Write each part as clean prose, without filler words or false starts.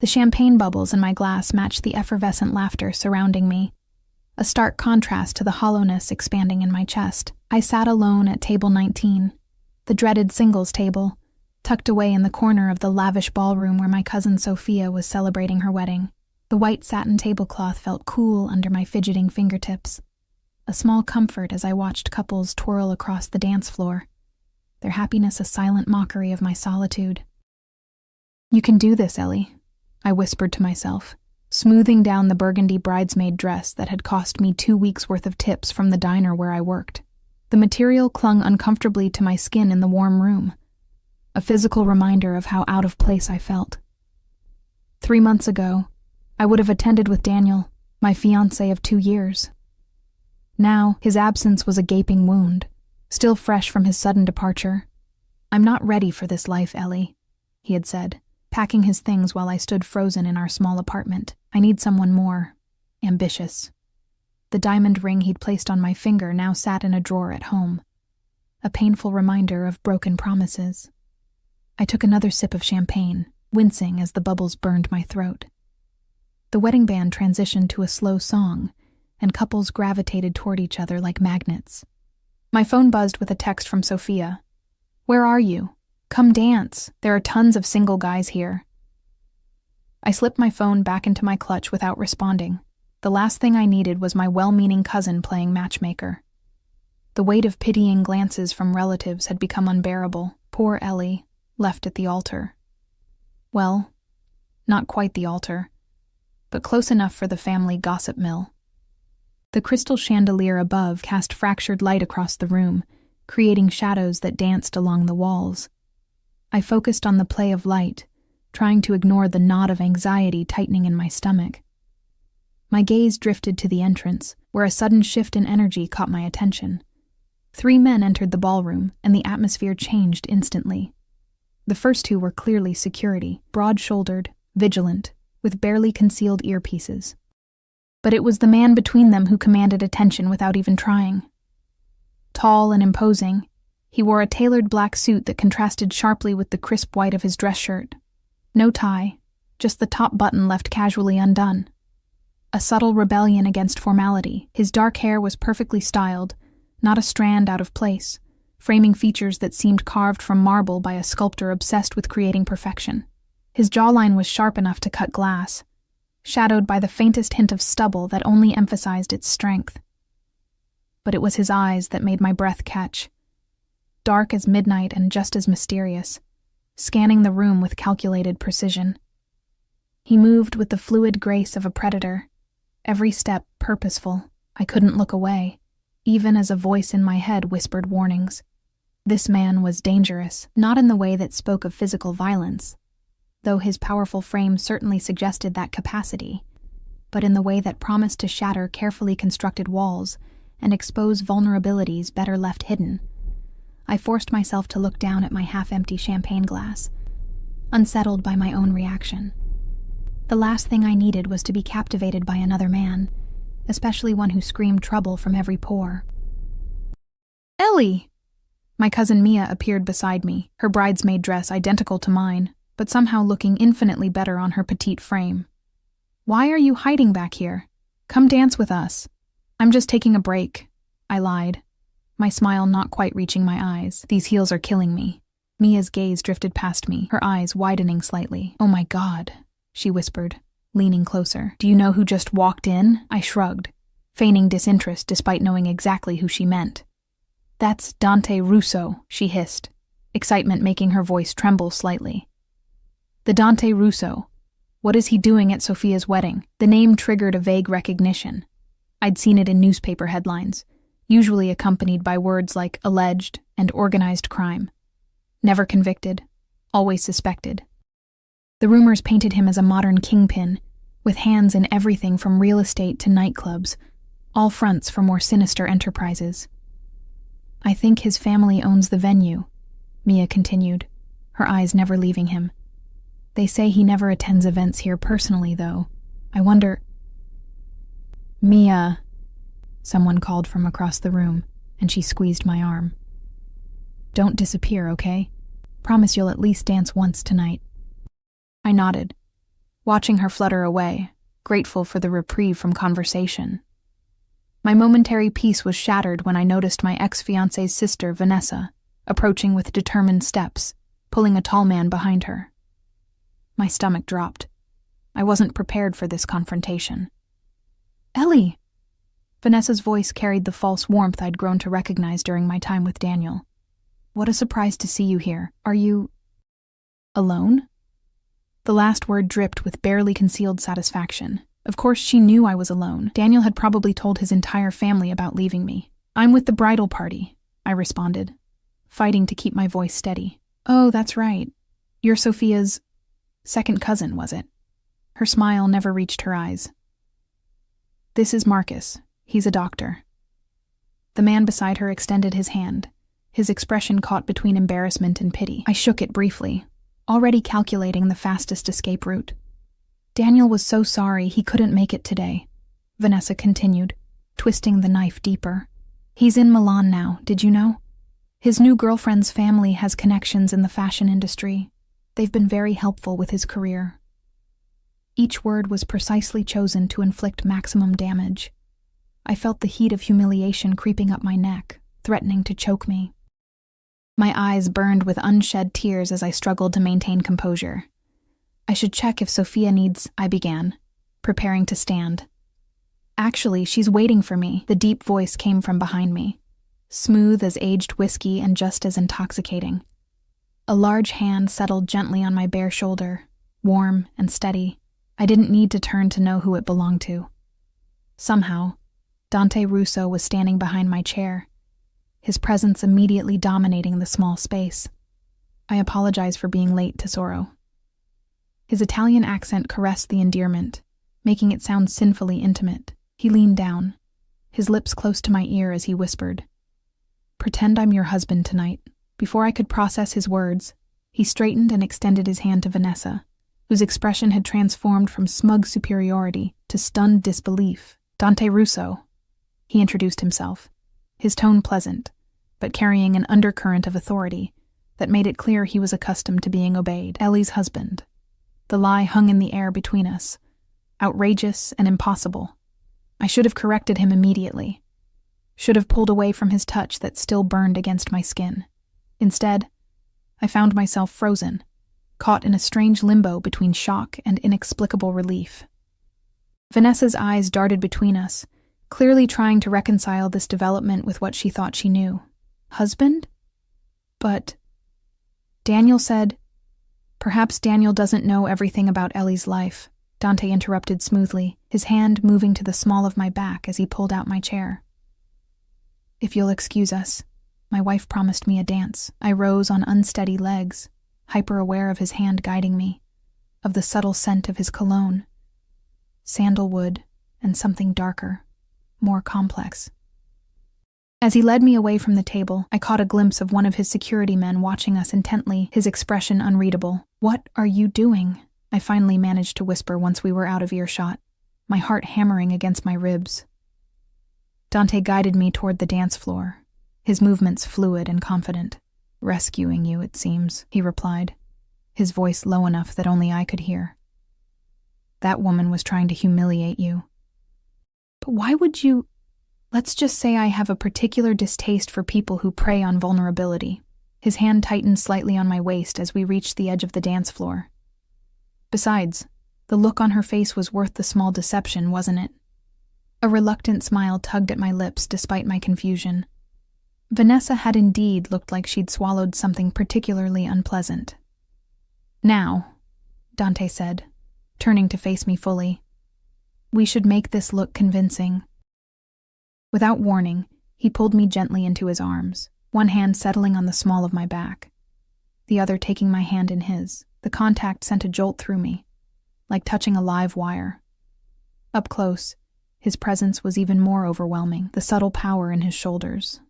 The champagne bubbles in my glass matched the effervescent laughter surrounding me, a stark contrast to the hollowness expanding in my chest. I sat alone at table 19, the dreaded singles table, tucked away in the corner of the lavish ballroom where my cousin Sophia was celebrating her wedding. The white satin tablecloth felt cool under my fidgeting fingertips, a small comfort as I watched couples twirl across the dance floor, their happiness a silent mockery of my solitude. "You can do this, Ellie," I whispered to myself, smoothing down the burgundy bridesmaid dress that had cost me 2 weeks' worth of tips from the diner where I worked. The material clung uncomfortably to my skin in the warm room, a physical reminder of how out of place I felt. 3 months ago, I would have attended with Daniel, my fiancé of 2 years. Now, his absence was a gaping wound, still fresh from his sudden departure. "I'm not ready for this life, Ellie," he had said, packing his things while I stood frozen in our small apartment. "I need someone more ambitious." The diamond ring he'd placed on my finger now sat in a drawer at home, a painful reminder of broken promises. I took another sip of champagne, wincing as the bubbles burned my throat. The wedding band transitioned to a slow song, and couples gravitated toward each other like magnets. My phone buzzed with a text from Sophia. "Where are you? Come dance. There are tons of single guys here." I slipped my phone back into my clutch without responding. The last thing I needed was my well-meaning cousin playing matchmaker. The weight of pitying glances from relatives had become unbearable. Poor Ellie, left at the altar. Well, not quite the altar, but close enough for the family gossip mill. The crystal chandelier above cast fractured light across the room, creating shadows that danced along the walls. I focused on the play of light, trying to ignore the knot of anxiety tightening in my stomach. My gaze drifted to the entrance, where a sudden shift in energy caught my attention. 3 men entered the ballroom, and the atmosphere changed instantly. The first 2 were clearly security, broad-shouldered, vigilant, with barely concealed earpieces. But it was the man between them who commanded attention without even trying. Tall and imposing, he wore a tailored black suit that contrasted sharply with the crisp white of his dress shirt. No tie, just the top button left casually undone. A subtle rebellion against formality. His dark hair was perfectly styled, not a strand out of place, framing features that seemed carved from marble by a sculptor obsessed with creating perfection. His jawline was sharp enough to cut glass, shadowed by the faintest hint of stubble that only emphasized its strength. But it was his eyes that made my breath catch. Dark as midnight and just as mysterious, scanning the room with calculated precision. He moved with the fluid grace of a predator, every step purposeful. I couldn't look away, even as a voice in my head whispered warnings. This man was dangerous, not in the way that spoke of physical violence, though his powerful frame certainly suggested that capacity, but in the way that promised to shatter carefully constructed walls and expose vulnerabilities better left hidden. I forced myself to look down at my half-empty champagne glass, unsettled by my own reaction. The last thing I needed was to be captivated by another man, especially one who screamed trouble from every pore. "Ellie!" My cousin Mia appeared beside me, her bridesmaid dress identical to mine, but somehow looking infinitely better on her petite frame. "Why are you hiding back here? Come dance with us." "I'm just taking a break," I lied, my smile not quite reaching my eyes. "These heels are killing me." Mia's gaze drifted past me, her eyes widening slightly. "Oh my God," she whispered, leaning closer. "Do you know who just walked in?" I shrugged, feigning disinterest despite knowing exactly who she meant. "That's Dante Russo," she hissed, excitement making her voice tremble slightly. "The Dante Russo. What is he doing at Sophia's wedding?" The name triggered a vague recognition. I'd seen it in newspaper headlines, usually accompanied by words like alleged and organized crime. Never convicted, always suspected. The rumors painted him as a modern kingpin, with hands in everything from real estate to nightclubs, all fronts for more sinister enterprises. "I think his family owns the venue," Mia continued, her eyes never leaving him. "They say he never attends events here personally, though. I wonder—" "Mia," someone called from across the room, and she squeezed my arm. "Don't disappear, okay? Promise you'll at least dance once tonight." I nodded. watching her flutter away, grateful for the reprieve from conversation. My momentary peace was shattered when I noticed my ex-fiancé's sister, Vanessa, approaching with determined steps, pulling a tall man behind her. My stomach dropped. I wasn't prepared for this confrontation. "Ellie!" Vanessa's voice carried the false warmth I'd grown to recognize during my time with Daniel. "What a surprise to see you here. Are you alone?" The last word dripped with barely concealed satisfaction. Of course, she knew I was alone. Daniel had probably told his entire family about leaving me. "I'm with the bridal party," I responded, fighting to keep my voice steady. "Oh, that's right. You're Sophia's second cousin, was it?" Her smile never reached her eyes. "This is Marcus. He's a doctor." The man beside her extended his hand, his expression caught between embarrassment and pity. I shook it briefly, already calculating the fastest escape route. "Daniel was so sorry he couldn't make it today," Vanessa continued, twisting the knife deeper. "He's in Milan now, did you know? His new girlfriend's family has connections in the fashion industry. They've been very helpful with his career." Each word was precisely chosen to inflict maximum damage. I felt the heat of humiliation creeping up my neck, threatening to choke me. My eyes burned with unshed tears as I struggled to maintain composure. "I should check if Sophia needs," I began, preparing to stand. "Actually, she's waiting for me," the deep voice came from behind me, smooth as aged whiskey and just as intoxicating. A large hand settled gently on my bare shoulder, warm and steady. I didn't need to turn to know who it belonged to. Somehow, Dante Russo was standing behind my chair, his presence immediately dominating the small space. I apologize for being late, Tesoro. His Italian accent caressed the endearment, making it sound sinfully intimate. He leaned down, his lips close to my ear as he whispered, "Pretend I'm your husband tonight." Before I could process his words, he straightened and extended his hand to Vanessa, whose expression had transformed from smug superiority to stunned disbelief. "Dante Russo," he introduced himself, his tone pleasant, but carrying an undercurrent of authority that made it clear he was accustomed to being obeyed. "Ellie's husband." The lie hung in the air between us, outrageous and impossible. I should have corrected him immediately, should have pulled away from his touch that still burned against my skin. Instead, I found myself frozen, caught in a strange limbo between shock and inexplicable relief. Vanessa's eyes darted between us, clearly trying to reconcile this development with what she thought she knew. Husband? But Daniel said, "Perhaps Daniel doesn't know everything about Ellie's life," Dante interrupted smoothly, his hand moving to the small of my back as he pulled out my chair. "If you'll excuse us, my wife promised me a dance." I rose on unsteady legs, hyper-aware of his hand guiding me, of the subtle scent of his cologne. Sandalwood and something darker, more complex. As he led me away from the table, I caught a glimpse of one of his security men watching us intently, his expression unreadable. "What are you doing?" I finally managed to whisper once we were out of earshot, my heart hammering against my ribs. Dante guided me toward the dance floor, his movements fluid and confident. "Rescuing you, it seems," he replied, his voice low enough that only I could hear. "That woman was trying to humiliate you." "But why would you—" "Let's just say I have a particular distaste for people who prey on vulnerability." His hand tightened slightly on my waist as we reached the edge of the dance floor. Besides, the look on her face was worth the small deception, wasn't it? A reluctant smile tugged at my lips despite my confusion. Vanessa had indeed looked like she'd swallowed something particularly unpleasant. "Now," Dante said, turning to face me fully, "we should make this look convincing." Without warning, he pulled me gently into his arms, one hand settling on the small of my back, the other taking my hand in his. The contact sent a jolt through me, like touching a live wire. Up close, his presence was even more overwhelming, the subtle power in his shoulders,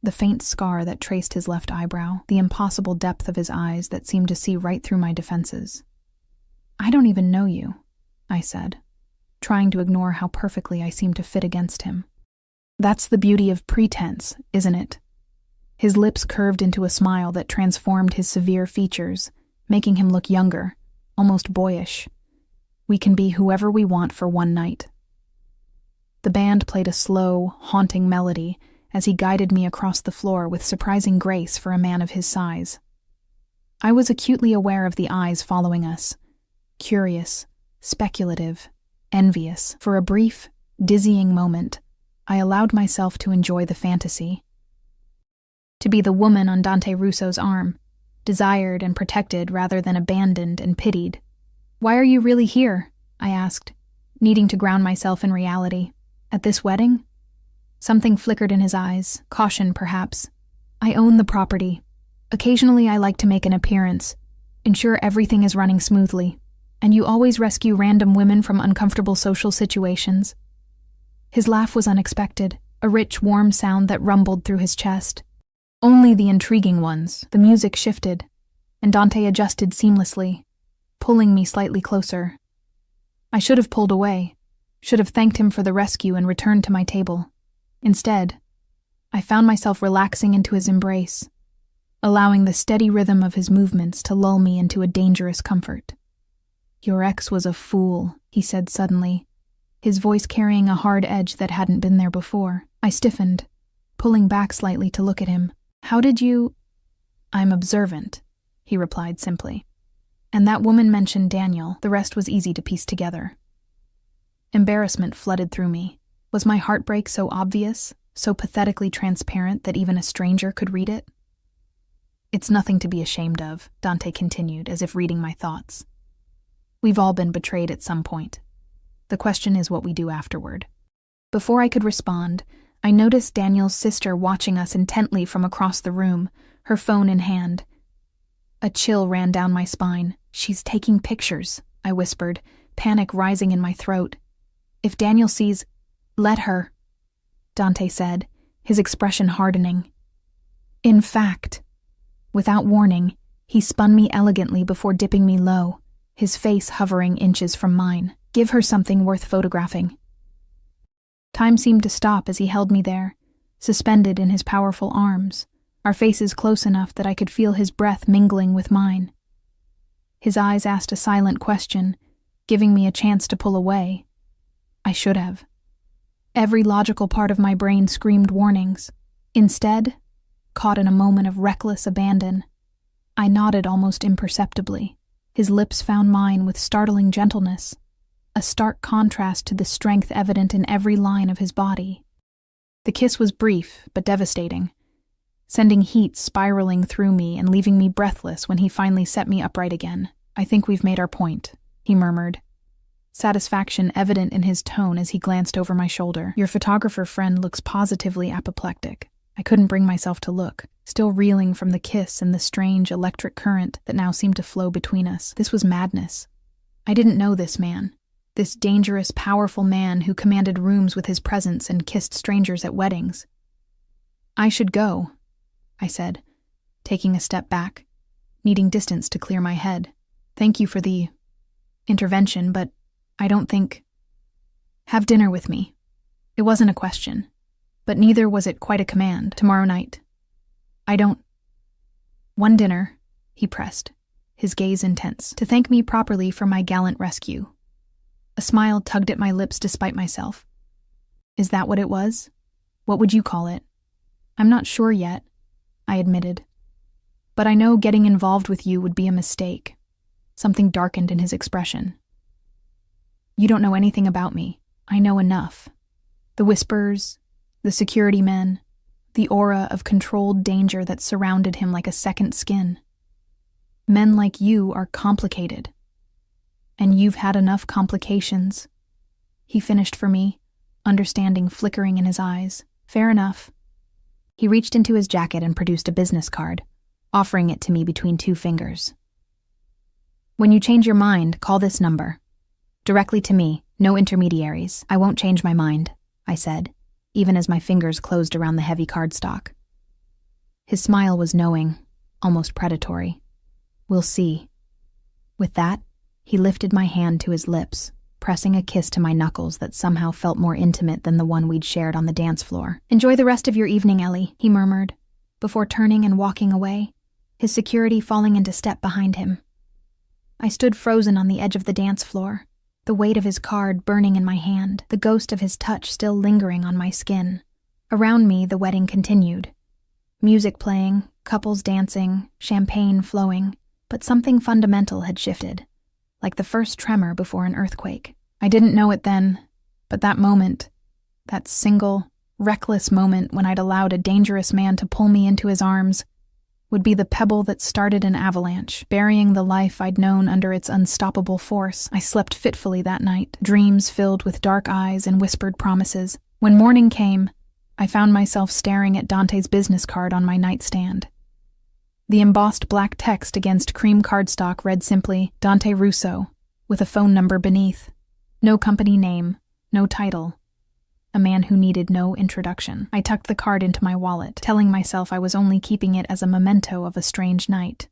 the faint scar that traced his left eyebrow, the impossible depth of his eyes that seemed to see right through my defenses. "I don't even know you," I said, trying to ignore how perfectly I seemed to fit against him. "That's the beauty of pretense, isn't it?" His lips curved into a smile that transformed his severe features, making him look younger, almost boyish. We can be whoever we want for one night. The band played a slow, haunting melody as he guided me across the floor with surprising grace for a man of his size. I was acutely aware of the eyes following us, curious, speculative, envious. For a brief, dizzying moment, I allowed myself to enjoy the fantasy. To be the woman on Dante Russo's arm, desired and protected rather than abandoned and pitied. "Why are you really here?" I asked, needing to ground myself in reality. "At this wedding?" Something flickered in his eyes, caution perhaps. "I own the property. Occasionally I like to make an appearance, ensure everything is running smoothly, and you always rescue random women from uncomfortable social situations." His laugh was unexpected, a rich, warm sound that rumbled through his chest. "Only the intriguing ones." The music shifted, and Dante adjusted seamlessly, pulling me slightly closer. I should have pulled away, should have thanked him for the rescue and returned to my table. Instead, I found myself relaxing into his embrace, allowing the steady rhythm of his movements to lull me into a dangerous comfort. "Your ex was a fool," he said suddenly, his voice carrying a hard edge that hadn't been there before. I stiffened, pulling back slightly to look at him. "How did you—" "I'm observant," he replied simply. And that woman mentioned Daniel. The rest was easy to piece together. Embarrassment flooded through me. Was my heartbreak so obvious, so pathetically transparent that even a stranger could read it? "It's nothing to be ashamed of," Dante continued, as if reading my thoughts. "We've all been betrayed at some point. The question is what we do afterward." Before I could respond, I noticed Daniel's sister watching us intently from across the room, her phone in hand. A chill ran down my spine. "She's taking pictures," I whispered, panic rising in my throat. "If Daniel sees—" "Let her," Dante said, his expression hardening. In fact, without warning, he spun me elegantly before dipping me low, his face hovering inches from mine. "Give her something worth photographing." Time seemed to stop as he held me there, suspended in his powerful arms, our faces close enough that I could feel his breath mingling with mine. His eyes asked a silent question, giving me a chance to pull away. I should have. Every logical part of my brain screamed warnings. Instead, caught in a moment of reckless abandon, I nodded almost imperceptibly. His lips found mine with startling gentleness, a stark contrast to the strength evident in every line of his body. The kiss was brief but devastating, sending heat spiraling through me and leaving me breathless when he finally set me upright again. "I think we've made our point," he murmured, satisfaction evident in his tone as he glanced over my shoulder. "Your photographer friend looks positively apoplectic." I couldn't bring myself to look, still reeling from the kiss and the strange electric current that now seemed to flow between us. This was madness. I didn't know this man, this dangerous, powerful man who commanded rooms with his presence and kissed strangers at weddings. "I should go," I said, taking a step back, needing distance to clear my head. "Thank you for the intervention, but I don't think—" "Have dinner with me." It wasn't a question, but neither was it quite a command. "Tomorrow night." "I don't—" "One dinner," he pressed, his gaze intense, "to thank me properly for my gallant rescue." A smile tugged at my lips despite myself. "Is that what it was? What would you call it?" "I'm not sure yet," I admitted. "But I know getting involved with you would be a mistake." Something darkened in his expression. "You don't know anything about me. I know enough. The whispers, the security men, the aura of controlled danger that surrounded him like a second skin. Men like you are complicated. And you've had enough complications," he finished for me, understanding flickering in his eyes. "Fair enough." He reached into his jacket and produced a business card, offering it to me between two fingers. "When you change your mind, call this number. Directly to me, no intermediaries. I won't change my mind," I said, even as my fingers closed around the heavy cardstock. His smile was knowing, almost predatory. "We'll see." With that, he lifted my hand to his lips, pressing a kiss to my knuckles that somehow felt more intimate than the one we'd shared on the dance floor. "Enjoy the rest of your evening, Ellie," he murmured, before turning and walking away, his security falling into step behind him. I stood frozen on the edge of the dance floor, the weight of his card burning in my hand, the ghost of his touch still lingering on my skin. Around me, the wedding continued. Music playing, couples dancing, champagne flowing, but something fundamental had shifted, like the first tremor before an earthquake. I didn't know it then, but that moment, that single, reckless moment when I'd allowed a dangerous man to pull me into his arms, would be the pebble that started an avalanche, burying the life I'd known under its unstoppable force. I slept fitfully that night, dreams filled with dark eyes and whispered promises. When morning came, I found myself staring at Dante's business card on my nightstand. The embossed black text against cream cardstock read simply, Dante Russo, with a phone number beneath. No company name, no title. A man who needed no introduction. I tucked the card into my wallet, telling myself I was only keeping it as a memento of a strange night.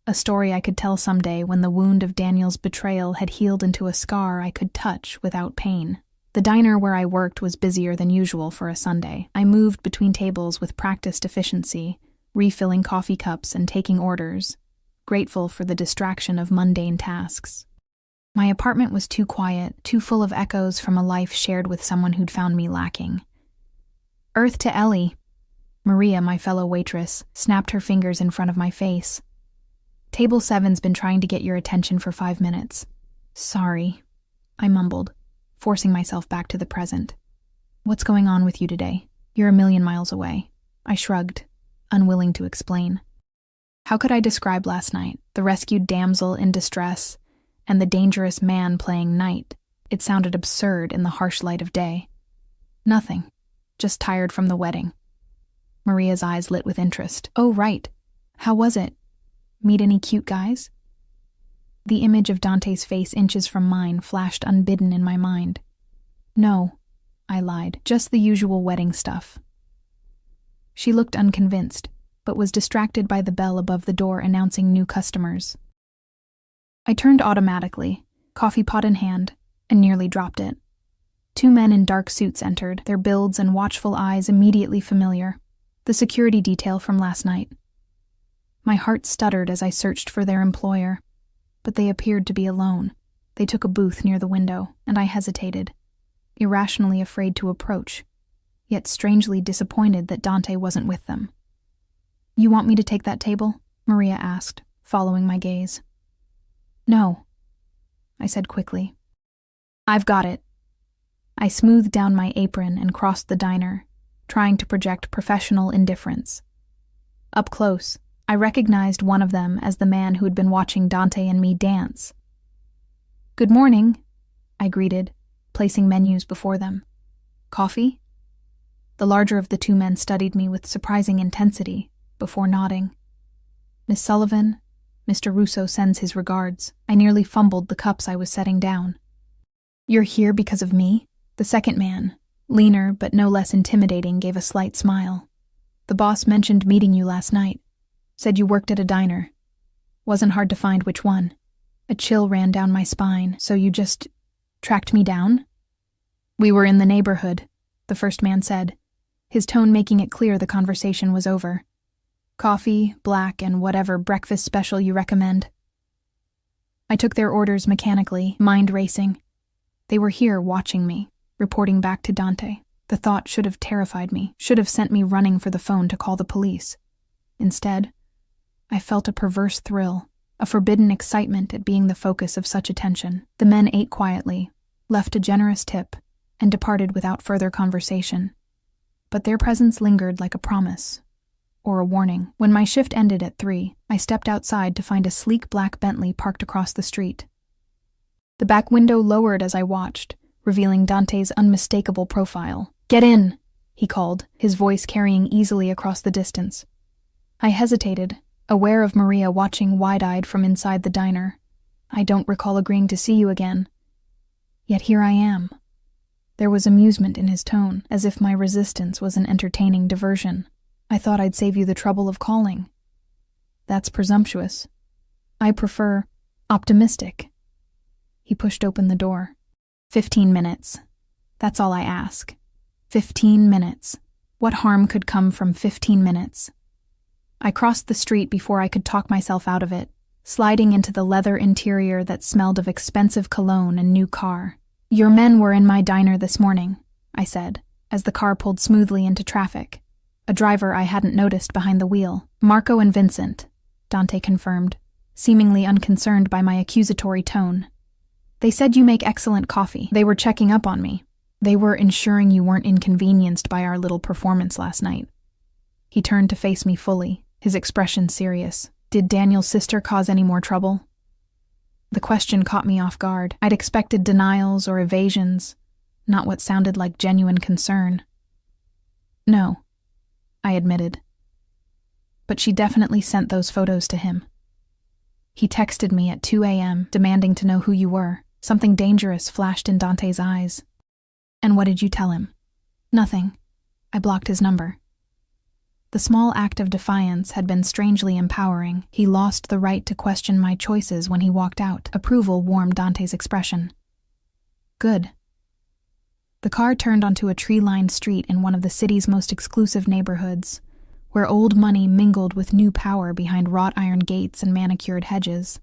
A story I could tell someday when the wound of Daniel's betrayal had healed into a scar I could touch without pain. The diner where I worked was busier than usual for a Sunday. I moved between tables with practiced efficiency, refilling coffee cups and taking orders, grateful for the distraction of mundane tasks. My apartment was too quiet, too full of echoes from a life shared with someone who'd found me lacking. Earth to Ellie. Maria, my fellow waitress, snapped her fingers in front of my face. Table 7's been trying to get your attention for 5 minutes. Sorry, I mumbled, forcing myself back to the present. What's going on with you today? You're a million miles away. I shrugged, unwilling to explain. How could I describe last night? The rescued damsel in distress, and the dangerous man playing knight. It sounded absurd in the harsh light of day. Nothing. Just tired from the wedding. Maria's eyes lit with interest. Oh, right. How was it? Meet any cute guys? The image of Dante's face inches from mine flashed unbidden in my mind. No, I lied. Just the usual wedding stuff. She looked unconvinced, but was distracted by the bell above the door announcing new customers. I turned automatically, coffee pot in hand, and nearly dropped it. 2 men in dark suits entered, their builds and watchful eyes immediately familiar. The security detail from last night. My heart stuttered as I searched for their employer, but they appeared to be alone. They took a booth near the window, and I hesitated, irrationally afraid to approach, yet strangely disappointed that Dante wasn't with them. You want me to take that table? Maria asked, following my gaze. No, I said quickly. I've got it. I smoothed down my apron and crossed the diner, trying to project professional indifference. Up close, I recognized one of them as the man who had been watching Dante and me dance. Good morning, I greeted, placing menus before them. Coffee? The larger of the 2 men studied me with surprising intensity, before nodding. Miss Sullivan, Mr. Russo sends his regards. I nearly fumbled the cups I was setting down. You're here because of me? The second man, leaner but no less intimidating, gave a slight smile. The boss mentioned meeting you last night. Said you worked at a diner. Wasn't hard to find which one. A chill ran down my spine. So you just tracked me down? We were in the neighborhood, the first man said, his tone making it clear the conversation was over. Coffee, black, and whatever breakfast special you recommend. I took their orders mechanically, mind racing. They were here watching me, reporting back to Dante. The thought should have terrified me, should have sent me running for the phone to call the police. Instead, I felt a perverse thrill, a forbidden excitement at being the focus of such attention. The men ate quietly, left a generous tip, and departed without further conversation. But their presence lingered like a promise, or a warning. When my shift ended at 3, I stepped outside to find a sleek black Bentley parked across the street. The back window lowered as I watched, revealing Dante's unmistakable profile. Get in, he called, his voice carrying easily across the distance. I hesitated, aware of Maria watching wide-eyed from inside the diner. I don't recall agreeing to see you again. Yet here I am. There was amusement in his tone, as if my resistance was an entertaining diversion. I thought I'd save you the trouble of calling. That's presumptuous. I prefer optimistic. He pushed open the door. 15 minutes. That's all I ask. 15 minutes. What harm could come from 15 minutes? I crossed the street before I could talk myself out of it, sliding into the leather interior that smelled of expensive cologne and new car. "Your men were in my diner this morning," I said, as the car pulled smoothly into traffic. A driver I hadn't noticed behind the wheel. "Marco and Vincent," Dante confirmed, seemingly unconcerned by my accusatory tone. "They said you make excellent coffee. They were checking up on me. They were ensuring you weren't inconvenienced by our little performance last night." He turned to face me fully, his expression serious. "Did Daniel's sister cause any more trouble?" The question caught me off guard. I'd expected denials or evasions, not what sounded like genuine concern. "No," I admitted. "But she definitely sent those photos to him. He texted me at 2 a.m. demanding to know who you were. Something dangerous flashed in Dante's eyes." "And what did you tell him?" "Nothing. I blocked his number." The small act of defiance had been strangely empowering. He lost the right to question my choices when he walked out. Approval warmed Dante's expression. "Good." The car turned onto a tree-lined street in one of the city's most exclusive neighborhoods, where old money mingled with new power behind wrought iron gates and manicured hedges.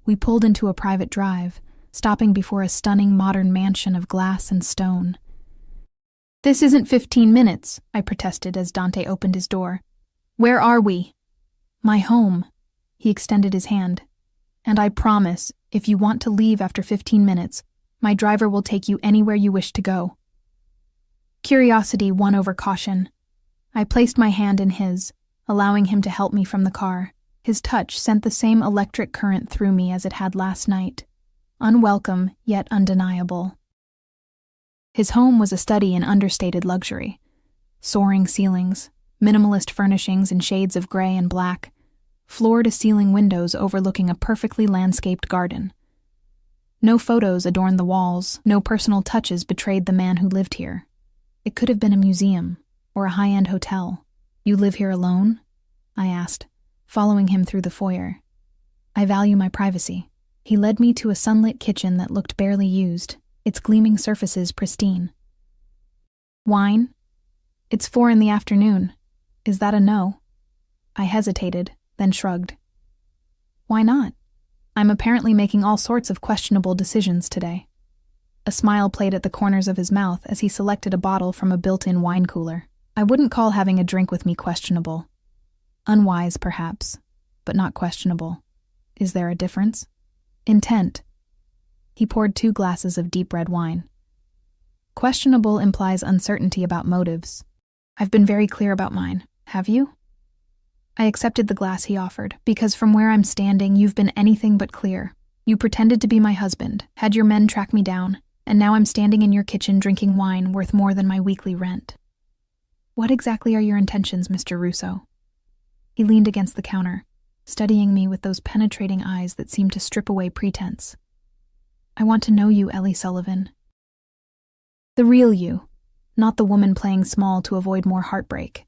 We pulled into a private drive, stopping before a stunning modern mansion of glass and stone. "This isn't 15 minutes, I protested as Dante opened his door. "Where are we?" "My home." He extended his hand. "And I promise, if you want to leave after 15 minutes, my driver will take you anywhere you wish to go." Curiosity won over caution. I placed my hand in his, allowing him to help me from the car. His touch sent the same electric current through me as it had last night. Unwelcome, yet undeniable. His home was a study in understated luxury. Soaring ceilings, minimalist furnishings in shades of gray and black, floor-to-ceiling windows overlooking a perfectly landscaped garden. No photos adorned the walls, no personal touches betrayed the man who lived here. It could have been a museum, or a high-end hotel. "You live here alone?" I asked, following him through the foyer. "I value my privacy." He led me to a sunlit kitchen that looked barely used, its gleaming surfaces pristine. "Wine? It's 4 in the afternoon. Is that a no?" I hesitated, then shrugged. "Why not? I'm apparently making all sorts of questionable decisions today." A smile played at the corners of his mouth as he selected a bottle from a built-in wine cooler. "I wouldn't call having a drink with me questionable. Unwise, perhaps, but not questionable. Is there a difference?" "Intent." He poured 2 glasses of deep red wine. "Questionable implies uncertainty about motives. I've been very clear about mine. Have you?" I accepted the glass he offered, because from where I'm standing, you've been anything but clear. You pretended to be my husband, had your men track me down, and now I'm standing in your kitchen drinking wine worth more than my weekly rent. What exactly are your intentions, Mr. Russo? He leaned against the counter, studying me with those penetrating eyes that seemed to strip away pretense. "I want to know you, Ellie Sullivan. The real you, not the woman playing small to avoid more heartbreak."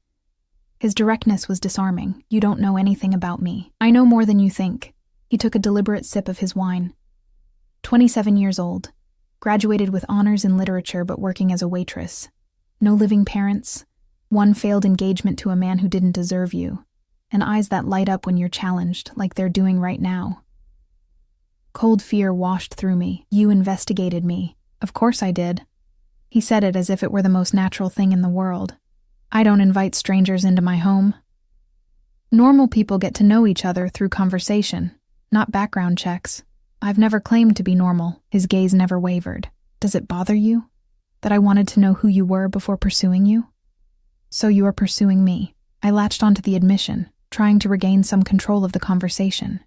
His directness was disarming. "You don't know anything about me. I know more than you think." He took a deliberate sip of his wine. 27 years old, graduated with honors in literature but working as a waitress. No living parents, one failed engagement to a man who didn't deserve you, and eyes that light up when you're challenged, like they're doing right now. Cold fear washed through me. "You investigated me." "Of course I did." He said it as if it were the most natural thing in the world. "I don't invite strangers into my home." Normal people get to know each other through conversation, not background checks. I've never claimed to be normal. His gaze never wavered. "Does it bother you that I wanted to know who you were before pursuing you?" "So you are pursuing me." I latched onto the admission, trying to regain some control of the conversation.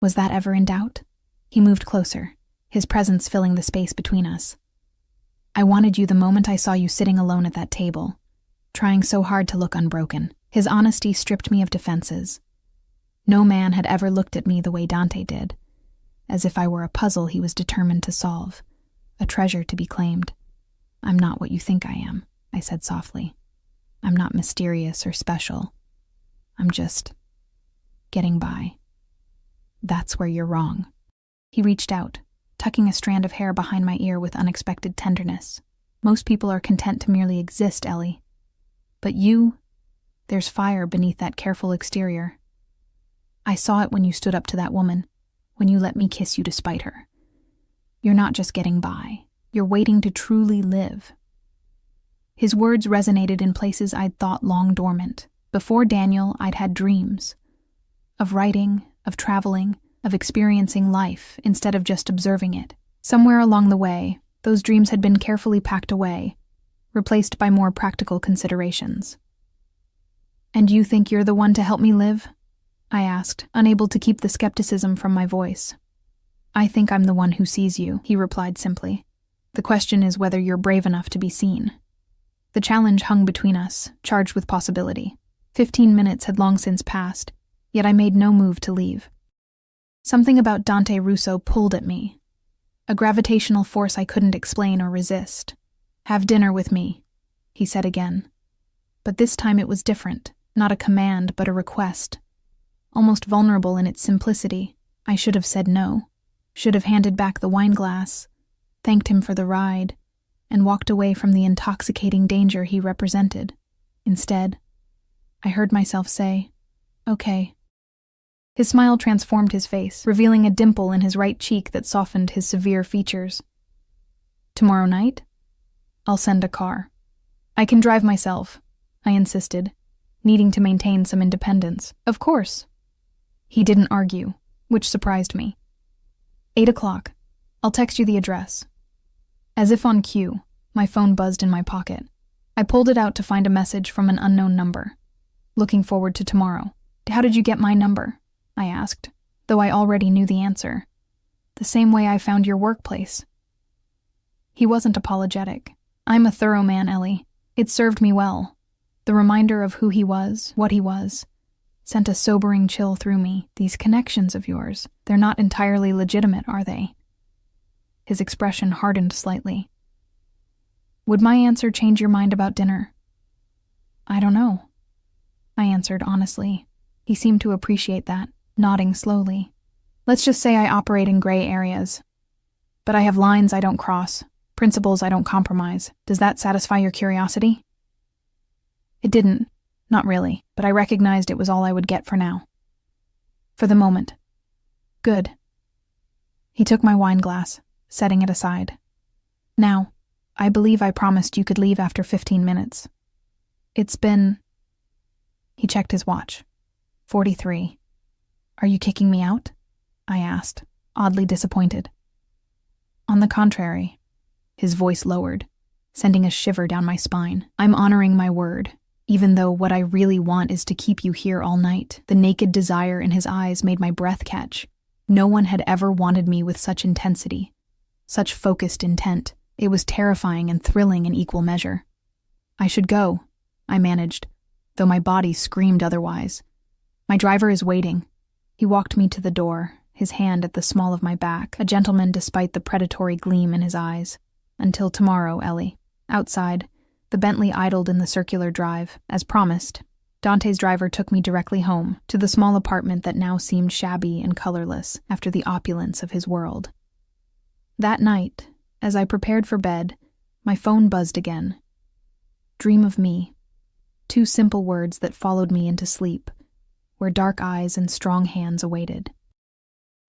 Was that ever in doubt? He moved closer, his presence filling the space between us. "I wanted you the moment I saw you sitting alone at that table, trying so hard to look unbroken." His honesty stripped me of defenses. No man had ever looked at me the way Dante did, as if I were a puzzle he was determined to solve, a treasure to be claimed. "I'm not what you think I am," I said softly. "I'm not mysterious or special. I'm just getting by." "That's where you're wrong." He reached out, tucking a strand of hair behind my ear with unexpected tenderness. "Most people are content to merely exist, Ellie. But you, there's fire beneath that careful exterior." I saw it when you stood up to that woman, when you let me kiss you despite her. You're not just getting by. You're waiting to truly live." His words resonated in places I'd thought long dormant. Before Daniel, I'd had dreams. Of writing, of traveling, of experiencing life instead of just observing it. Somewhere along the way, those dreams had been carefully packed away, replaced by more practical considerations. "And you think you're the one to help me live?" I asked, unable to keep the skepticism from my voice. "I think I'm the one who sees you," he replied simply. "The question is whether you're brave enough to be seen." The challenge hung between us, charged with possibility. 15 minutes had long since passed, yet I made no move to leave. Something about Dante Russo pulled at me, a gravitational force I couldn't explain or resist. "Have dinner with me," he said again. But this time it was different, not a command but a request. Almost vulnerable in its simplicity, I should have said no, should have handed back the wine glass, thanked him for the ride, and walked away from the intoxicating danger he represented. Instead, I heard myself say, "Okay." His smile transformed his face, revealing a dimple in his right cheek that softened his severe features. "Tomorrow night? I'll send a car. I can drive myself," I insisted, needing to maintain some independence. "Of course." He didn't argue, which surprised me. 8 o'clock. I'll text you the address." As if on cue, my phone buzzed in my pocket. I pulled it out to find a message from an unknown number. "Looking forward to tomorrow." "How did you get my number?" I asked, though I already knew the answer. "The same way I found your workplace." He wasn't apologetic. "I'm a thorough man, Ellie. It served me well." The reminder of who he was, what he was, sent a sobering chill through me. "These connections of yours, they're not entirely legitimate, are they?" His expression hardened slightly. "Would my answer change your mind about dinner?" "I don't know," I answered honestly. He seemed to appreciate that, nodding slowly. "Let's just say I operate in gray areas. But I have lines I don't cross, principles I don't compromise. Does that satisfy your curiosity?" It didn't, not really, but I recognized it was all I would get for now. For the moment. "Good." He took my wine glass, setting it aside. "Now, I believe I promised you could leave after 15 minutes. It's been..." He checked his watch. 43. "Are you kicking me out?" I asked, oddly disappointed. "On the contrary." His voice lowered, sending a shiver down my spine. "I'm honoring my word, even though what I really want is to keep you here all night." The naked desire in his eyes made my breath catch. No one had ever wanted me with such intensity, such focused intent. It was terrifying and thrilling in equal measure. "I should go," I managed, though my body screamed otherwise. "My driver is waiting." He walked me to the door, his hand at the small of my back, a gentleman despite the predatory gleam in his eyes. "Until tomorrow, Ellie." Outside, the Bentley idled in the circular drive. As promised, Dante's driver took me directly home, to the small apartment that now seemed shabby and colorless after the opulence of his world. That night, as I prepared for bed, my phone buzzed again. "Dream of me." 2 simple words that followed me into sleep, where dark eyes and strong hands awaited.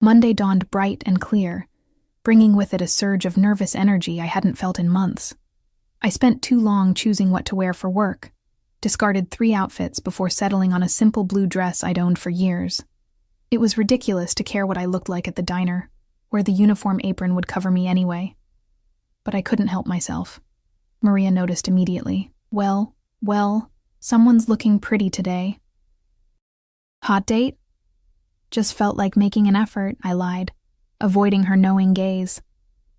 Monday dawned bright and clear, bringing with it a surge of nervous energy I hadn't felt in months. I spent too long choosing what to wear for work, discarded 3 outfits before settling on a simple blue dress I'd owned for years. It was ridiculous to care what I looked like at the diner, where the uniform apron would cover me anyway. But I couldn't help myself. Maria noticed immediately. Well, someone's looking pretty today." "Hot date?" "Just felt like making an effort," I lied, avoiding her knowing gaze.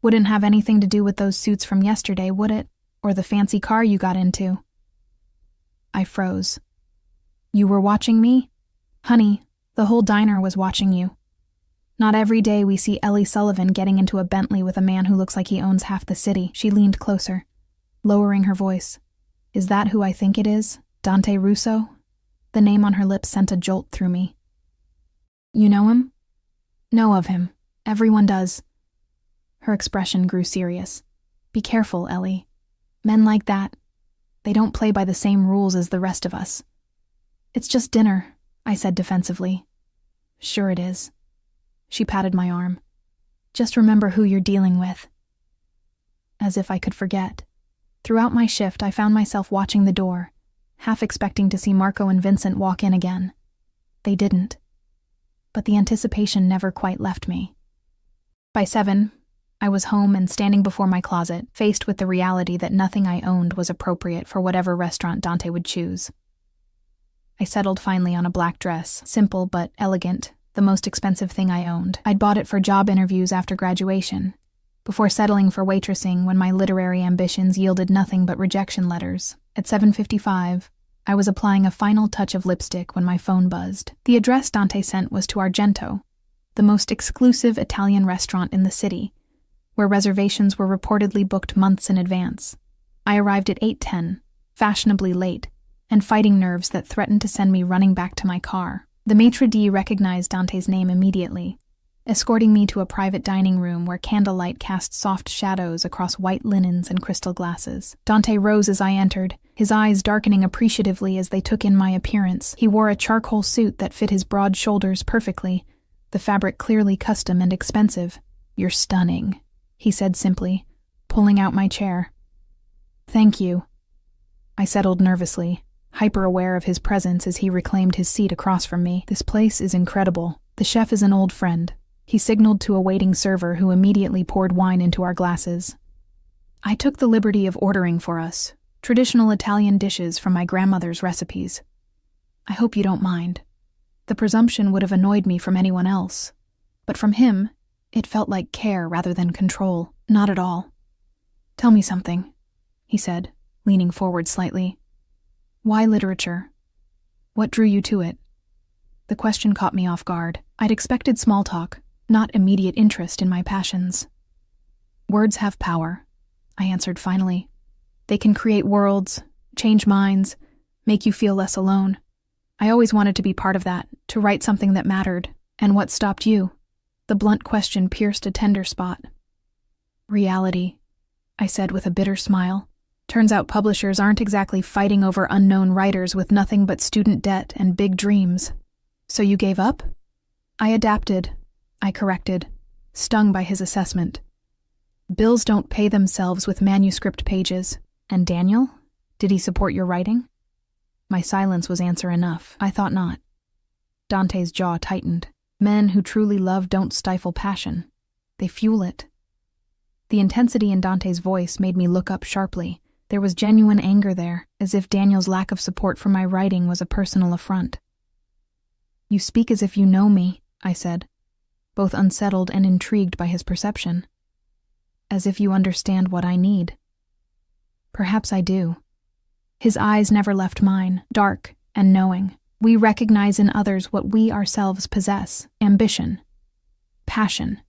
"Wouldn't have anything to do with those suits from yesterday, would it? Or the fancy car you got into?" I froze. "You were watching me?" "Honey, the whole diner was watching you. Not every day we see Ellie Sullivan getting into a Bentley with a man who looks like he owns half the city." She leaned closer, lowering her voice. "Is that who I think it is? Dante Russo?" The name on her lips sent a jolt through me. "You know him?" "Know of him. Everyone does." Her expression grew serious. "Be careful, Ellie. Men like that, they don't play by the same rules as the rest of us." "It's just dinner," I said defensively. Sure it is. She patted my arm. Just remember who you're dealing with. As if I could forget. Throughout my shift, I found myself watching the door, half expecting to see Marco and Vincent walk in again. They didn't. But the anticipation never quite left me. By 7, I was home and standing before my closet, faced with the reality that nothing I owned was appropriate for whatever restaurant Dante would choose. I settled finally on a black dress, simple but elegant, the most expensive thing I owned. I'd bought it for job interviews after graduation, before settling for waitressing when my literary ambitions yielded nothing but rejection letters. At 7:55, I was applying a final touch of lipstick when my phone buzzed. The address Dante sent was to Argento, the most exclusive Italian restaurant in the city, where reservations were reportedly booked months in advance. I arrived at 8:10, fashionably late, and fighting nerves that threatened to send me running back to my car. The maitre d' recognized Dante's name immediately, escorting me to a private dining room where candlelight cast soft shadows across white linens and crystal glasses. Dante rose as I entered, his eyes darkening appreciatively as they took in my appearance. He wore a charcoal suit that fit his broad shoulders perfectly, the fabric clearly custom and expensive. "You're stunning," he said simply, pulling out my chair. "Thank you." I settled nervously, hyper-aware of his presence as he reclaimed his seat across from me. "This place is incredible. The chef is an old friend." He signaled to a waiting server who immediately poured wine into our glasses. I took the liberty of ordering for us traditional Italian dishes from my grandmother's recipes. "I hope you don't mind." The presumption would have annoyed me from anyone else, but from him, it felt like care rather than control. "Not at all." "Tell me something," he said, leaning forward slightly. "Why literature? What drew you to it?" The question caught me off guard. I'd expected small talk, not immediate interest in my passions. "Words have power," I answered finally. "They can create worlds, change minds, make you feel less alone. I always wanted to be part of that, to write something that mattered. And what stopped you?" The blunt question pierced a tender spot. "Reality," I said with a bitter smile. "Turns out publishers aren't exactly fighting over unknown writers with nothing but student debt and big dreams." "So you gave up?" "I adapted," I corrected, stung by his assessment. "Bills don't pay themselves with manuscript pages." "And Daniel? Did he support your writing?" My silence was answer enough. I thought not. Dante's jaw tightened. Men who truly love don't stifle passion. They fuel it. The intensity in Dante's voice made me look up sharply. There was genuine anger there, as if Daniel's lack of support for my writing was a personal affront. "You speak as if you know me," I said, both unsettled and intrigued by his perception. "As if you understand what I need." "Perhaps I do." His eyes never left mine, dark and knowing. "We recognize in others what we ourselves possess: ambition, passion,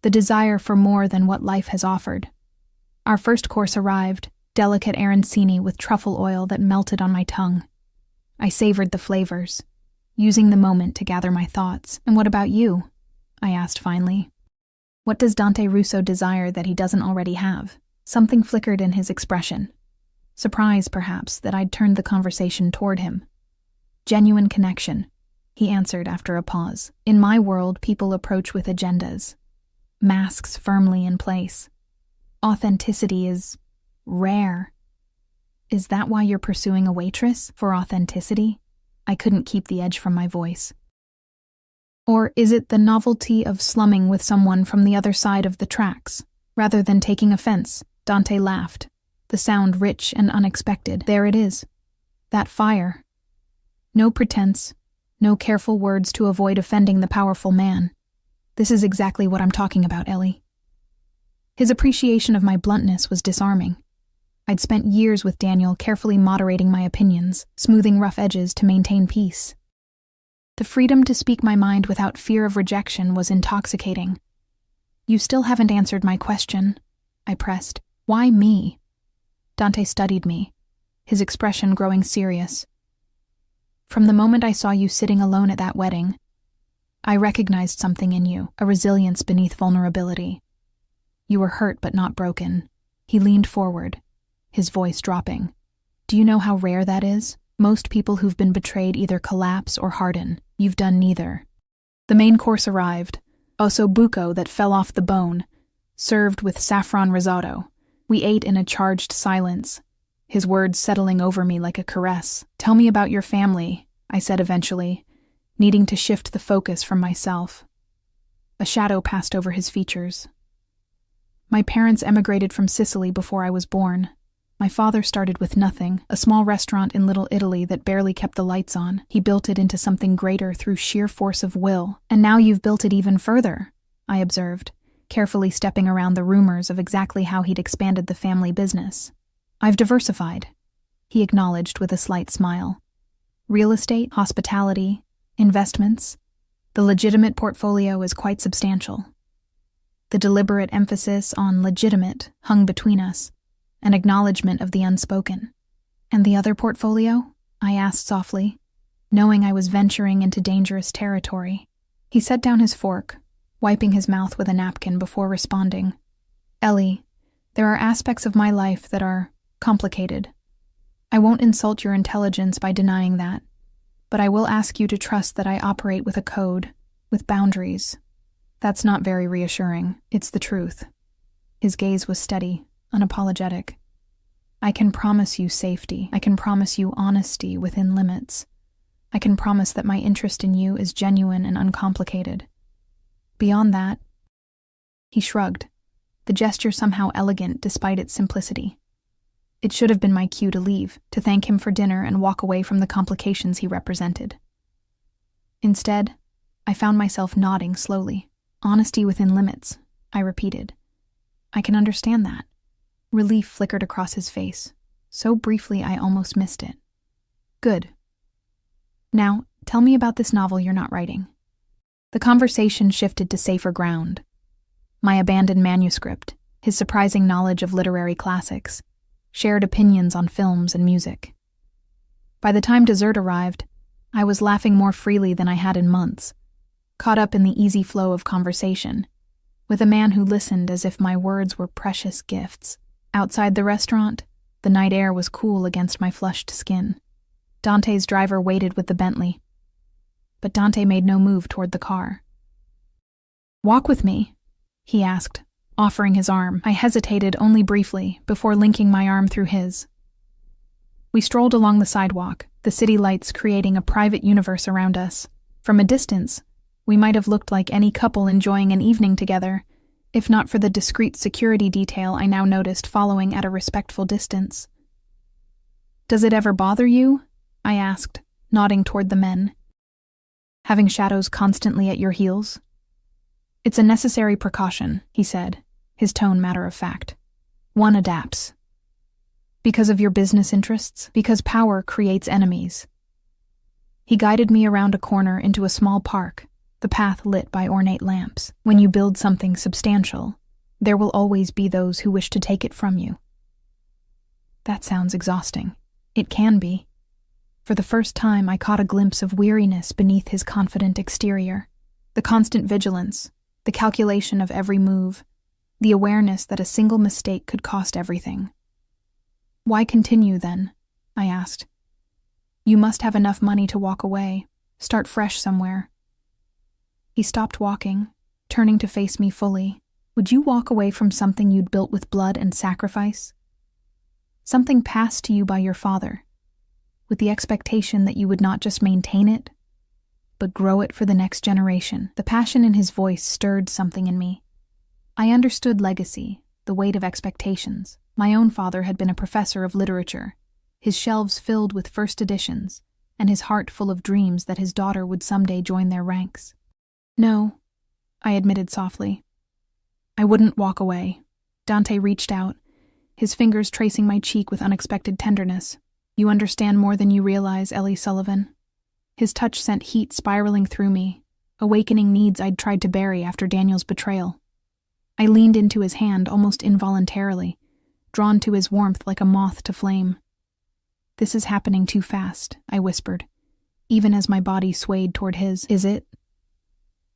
the desire for more than what life has offered." Our first course arrived, delicate arancini with truffle oil that melted on my tongue. I savored the flavors, using the moment to gather my thoughts. "And what about you?" I asked finally. "What does Dante Russo desire that he doesn't already have?" Something flickered in his expression. Surprise, perhaps, that I'd turned the conversation toward him. "Genuine connection," he answered after a pause. "In my world, people approach with agendas, masks firmly in place. Authenticity is rare." "Is that why you're pursuing a waitress? For authenticity?" I couldn't keep the edge from my voice. "Or is it the novelty of slumming with someone from the other side of the tracks? Rather than taking offense," Dante laughed, the sound rich and unexpected. "There it is. That fire. No pretense, no careful words to avoid offending the powerful man. This is exactly what I'm talking about, Ellie." His appreciation of my bluntness was disarming. I'd spent years with Daniel carefully moderating my opinions, smoothing rough edges to maintain peace. The freedom to speak my mind without fear of rejection was intoxicating. "You still haven't answered my question," I pressed. "Why me?" Dante studied me, his expression growing serious. "From the moment I saw you sitting alone at that wedding, I recognized something in you, a resilience beneath vulnerability. You were hurt but not broken." He leaned forward, his voice dropping. "Do you know how rare that is? Most people who've been betrayed either collapse or harden. You've done neither." The main course arrived, osso buco that fell off the bone, served with saffron risotto. We ate in a charged silence, his words settling over me like a caress. "Tell me about your family," I said eventually, needing to shift the focus from myself. A shadow passed over his features. "My parents emigrated from Sicily before I was born. My father started with nothing, a small restaurant in Little Italy that barely kept the lights on. He built it into something greater through sheer force of will. And now you've built it even further," I observed, carefully stepping around the rumors of exactly how he'd expanded the family business. "I've diversified," he acknowledged with a slight smile. "Real estate, hospitality, investments. The legitimate portfolio is quite substantial." The deliberate emphasis on legitimate hung between us, an acknowledgement of the unspoken. "And the other portfolio?" I asked softly, knowing I was venturing into dangerous territory. He set down his fork, wiping his mouth with a napkin before responding. "Ellie, there are aspects of my life that are complicated. I won't insult your intelligence by denying that, but I will ask you to trust that I operate with a code, with boundaries. That's not very reassuring. It's the truth." His gaze was steady, unapologetic. "I can promise you safety. I can promise you honesty within limits. I can promise that my interest in you is genuine and uncomplicated. Beyond that..." He shrugged, the gesture somehow elegant despite its simplicity. It should have been my cue to leave, to thank him for dinner and walk away from the complications he represented. Instead, I found myself nodding slowly. "Honesty within limits," I repeated. "I can understand that." Relief flickered across his face, so briefly I almost missed it. "Good. Now, tell me about this novel you're not writing." The conversation shifted to safer ground. My abandoned manuscript, his surprising knowledge of literary classics, shared opinions on films and music. By the time dessert arrived, I was laughing more freely than I had in months, caught up in the easy flow of conversation, with a man who listened as if my words were precious gifts. Outside the restaurant, the night air was cool against my flushed skin. Dante's driver waited with the Bentley, but Dante made no move toward the car. "Walk with me?" he asked, offering his arm. I hesitated only briefly before linking my arm through his. We strolled along the sidewalk, the city lights creating a private universe around us. From a distance, we might have looked like any couple enjoying an evening together, if not for the discreet security detail I now noticed following at a respectful distance. "Does it ever bother you?" I asked, nodding toward the men. "Having shadows constantly at your heels?" "It's a necessary precaution," he said, his tone matter of fact. "One adapts." "Because of your business interests? Because power creates enemies." He guided me around a corner into a small park, the path lit by ornate lamps. "When you build something substantial, there will always be those who wish to take it from you." That sounds exhausting. It can be. For the first time, I caught a glimpse of weariness beneath his confident exterior. The constant vigilance, the calculation of every move, the awareness that a single mistake could cost everything. "Why continue, then?" I asked. "You must have enough money to walk away, start fresh somewhere." He stopped walking, turning to face me fully. "Would you walk away from something you'd built with blood and sacrifice? Something passed to you by your father, with the expectation that you would not just maintain it, but grow it for the next generation." The passion in his voice stirred something in me. I understood legacy, the weight of expectations. My own father had been a professor of literature, his shelves filled with first editions, and his heart full of dreams that his daughter would someday join their ranks. "No," I admitted softly. "I wouldn't walk away." Dante reached out, his fingers tracing my cheek with unexpected tenderness. "You understand more than you realize, Ellie Sullivan." His touch sent heat spiraling through me, awakening needs I'd tried to bury after Daniel's betrayal. I leaned into his hand almost involuntarily, drawn to his warmth like a moth to flame. "This is happening too fast," I whispered, even as my body swayed toward his. "Is it?"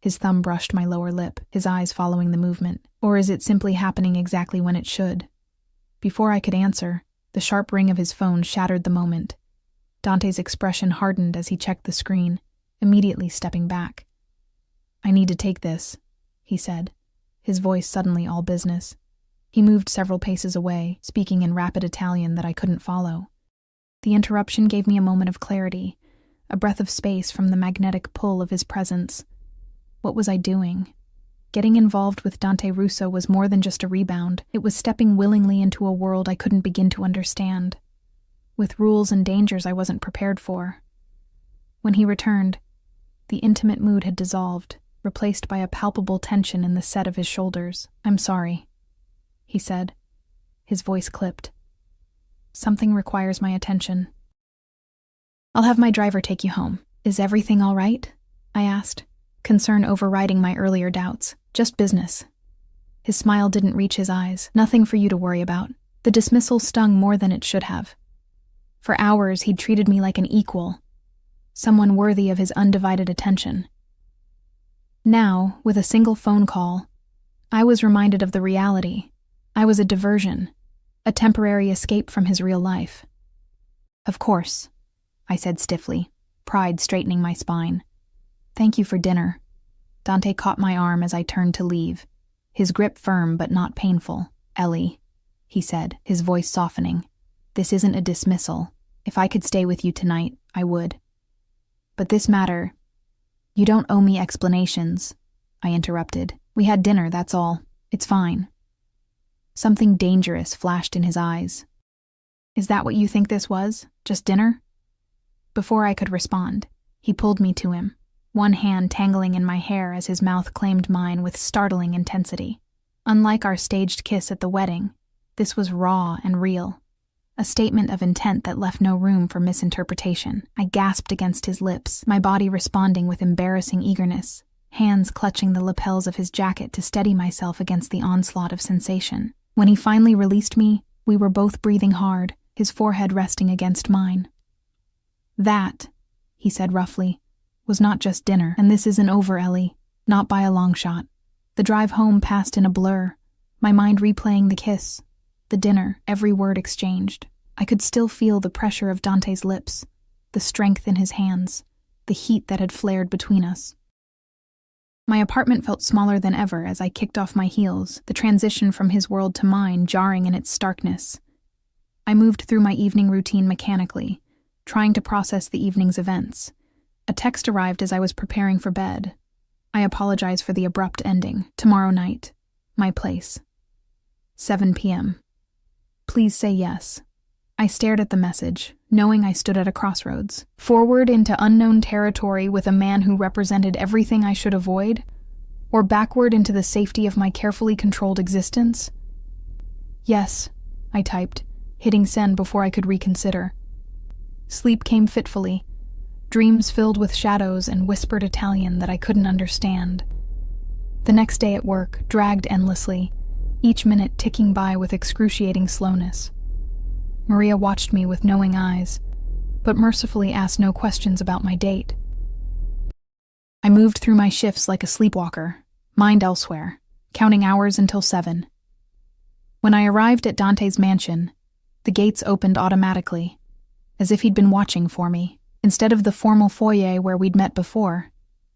His thumb brushed my lower lip, his eyes following the movement. "Or is it simply happening exactly when it should?" Before I could answer, the sharp ring of his phone shattered the moment. Dante's expression hardened as he checked the screen, immediately stepping back. "I need to take this," he said, his voice suddenly all business. He moved several paces away, speaking in rapid Italian that I couldn't follow. The interruption gave me a moment of clarity, a breath of space from the magnetic pull of his presence. What was I doing? Getting involved with Dante Russo was more than just a rebound. It was stepping willingly into a world I couldn't begin to understand, with rules and dangers I wasn't prepared for. When he returned, the intimate mood had dissolved, replaced by a palpable tension in the set of his shoulders. "I'm sorry," he said, his voice clipped. "Something requires my attention. I'll have my driver take you home. Is everything all right?" I asked, concern overriding my earlier doubts. "Just business." His smile didn't reach his eyes. "Nothing for you to worry about." The dismissal stung more than it should have. For hours, he'd treated me like an equal, someone worthy of his undivided attention. Now, with a single phone call, I was reminded of the reality. I was a diversion, a temporary escape from his real life. "Of course," I said stiffly, pride straightening my spine. "Thank you for dinner." Dante caught my arm as I turned to leave, his grip firm but not painful. "Ellie," he said, his voice softening, "this isn't a dismissal. If I could stay with you tonight, I would. But this matter—" "You don't owe me explanations," I interrupted. "We had dinner, that's all. It's fine." Something dangerous flashed in his eyes. "Is that what you think this was? Just dinner?" Before I could respond, he pulled me to him, one hand tangling in my hair as his mouth claimed mine with startling intensity. Unlike our staged kiss at the wedding, this was raw and real, a statement of intent that left no room for misinterpretation. I gasped against his lips, my body responding with embarrassing eagerness, hands clutching the lapels of his jacket to steady myself against the onslaught of sensation. When he finally released me, we were both breathing hard, his forehead resting against mine. "That," he said roughly, "was not just dinner, and this isn't over, Ellie. Not by a long shot." The drive home passed in a blur, my mind replaying the kiss, the dinner, every word exchanged. I could still feel the pressure of Dante's lips, the strength in his hands, the heat that had flared between us. My apartment felt smaller than ever as I kicked off my heels, the transition from his world to mine jarring in its starkness. I moved through my evening routine mechanically, trying to process the evening's events. A text arrived as I was preparing for bed. "I apologize for the abrupt ending. Tomorrow night. My place. 7 p.m. Please say yes." I stared at the message, knowing I stood at a crossroads. Forward into unknown territory with a man who represented everything I should avoid, or backward into the safety of my carefully controlled existence? "Yes," I typed, hitting send before I could reconsider. Sleep came fitfully, dreams filled with shadows and whispered Italian that I couldn't understand. The next day at work dragged endlessly, each minute ticking by with excruciating slowness. Maria watched me with knowing eyes, but mercifully asked no questions about my date. I moved through my shifts like a sleepwalker, mind elsewhere, counting hours until 7. When I arrived at Dante's mansion, the gates opened automatically, as if he'd been watching for me. Instead of the formal foyer where we'd met before,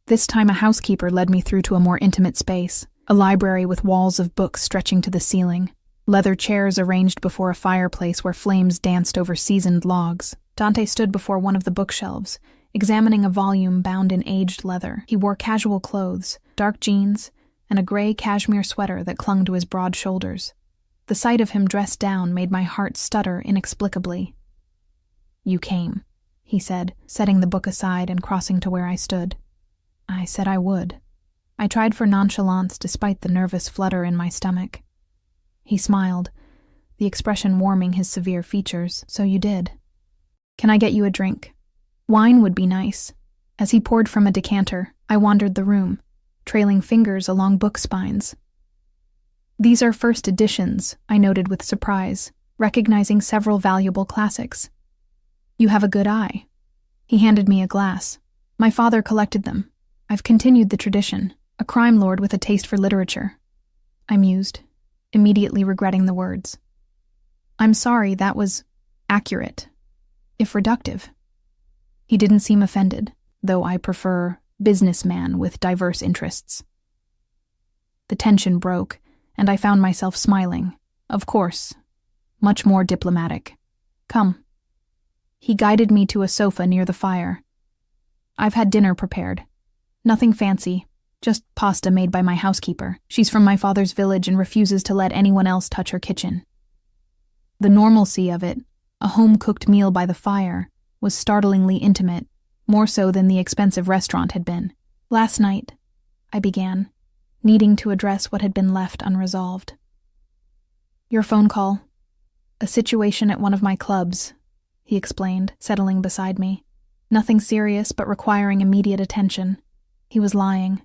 this time a housekeeper led me through to a more intimate space, a library with walls of books stretching to the ceiling, leather chairs arranged before a fireplace where flames danced over seasoned logs. Dante stood before one of the bookshelves, examining a volume bound in aged leather. He wore casual clothes, dark jeans, and a gray cashmere sweater that clung to his broad shoulders. The sight of him dressed down made my heart stutter inexplicably. "You came," he said, setting the book aside and crossing to where I stood. I said I would. I tried for nonchalance despite the nervous flutter in my stomach. He smiled, the expression warming his severe features. "So you did. Can I get you a drink? Wine would be nice." As he poured from a decanter, I wandered the room, trailing fingers along book spines. "These are first editions," I noted with surprise, recognizing several valuable classics. "You have a good eye." He handed me a glass. "My father collected them. I've continued the tradition, a crime lord with a taste for literature." I mused, immediately regretting the words. "I'm sorry, that was accurate, if reductive." He didn't seem offended, though I prefer businessman with diverse interests. The tension broke, and I found myself smiling. Of course, much more diplomatic. Come. He guided me to a sofa near the fire. I've had dinner prepared. Nothing fancy, just pasta made by my housekeeper. She's from my father's village and refuses to let anyone else touch her kitchen. The normalcy of it, a home-cooked meal by the fire, was startlingly intimate, more so than the expensive restaurant had been. Last night, I began, needing to address what had been left unresolved. Your phone call. A situation at one of my clubs, he explained, settling beside me. Nothing serious, but requiring immediate attention. He was lying.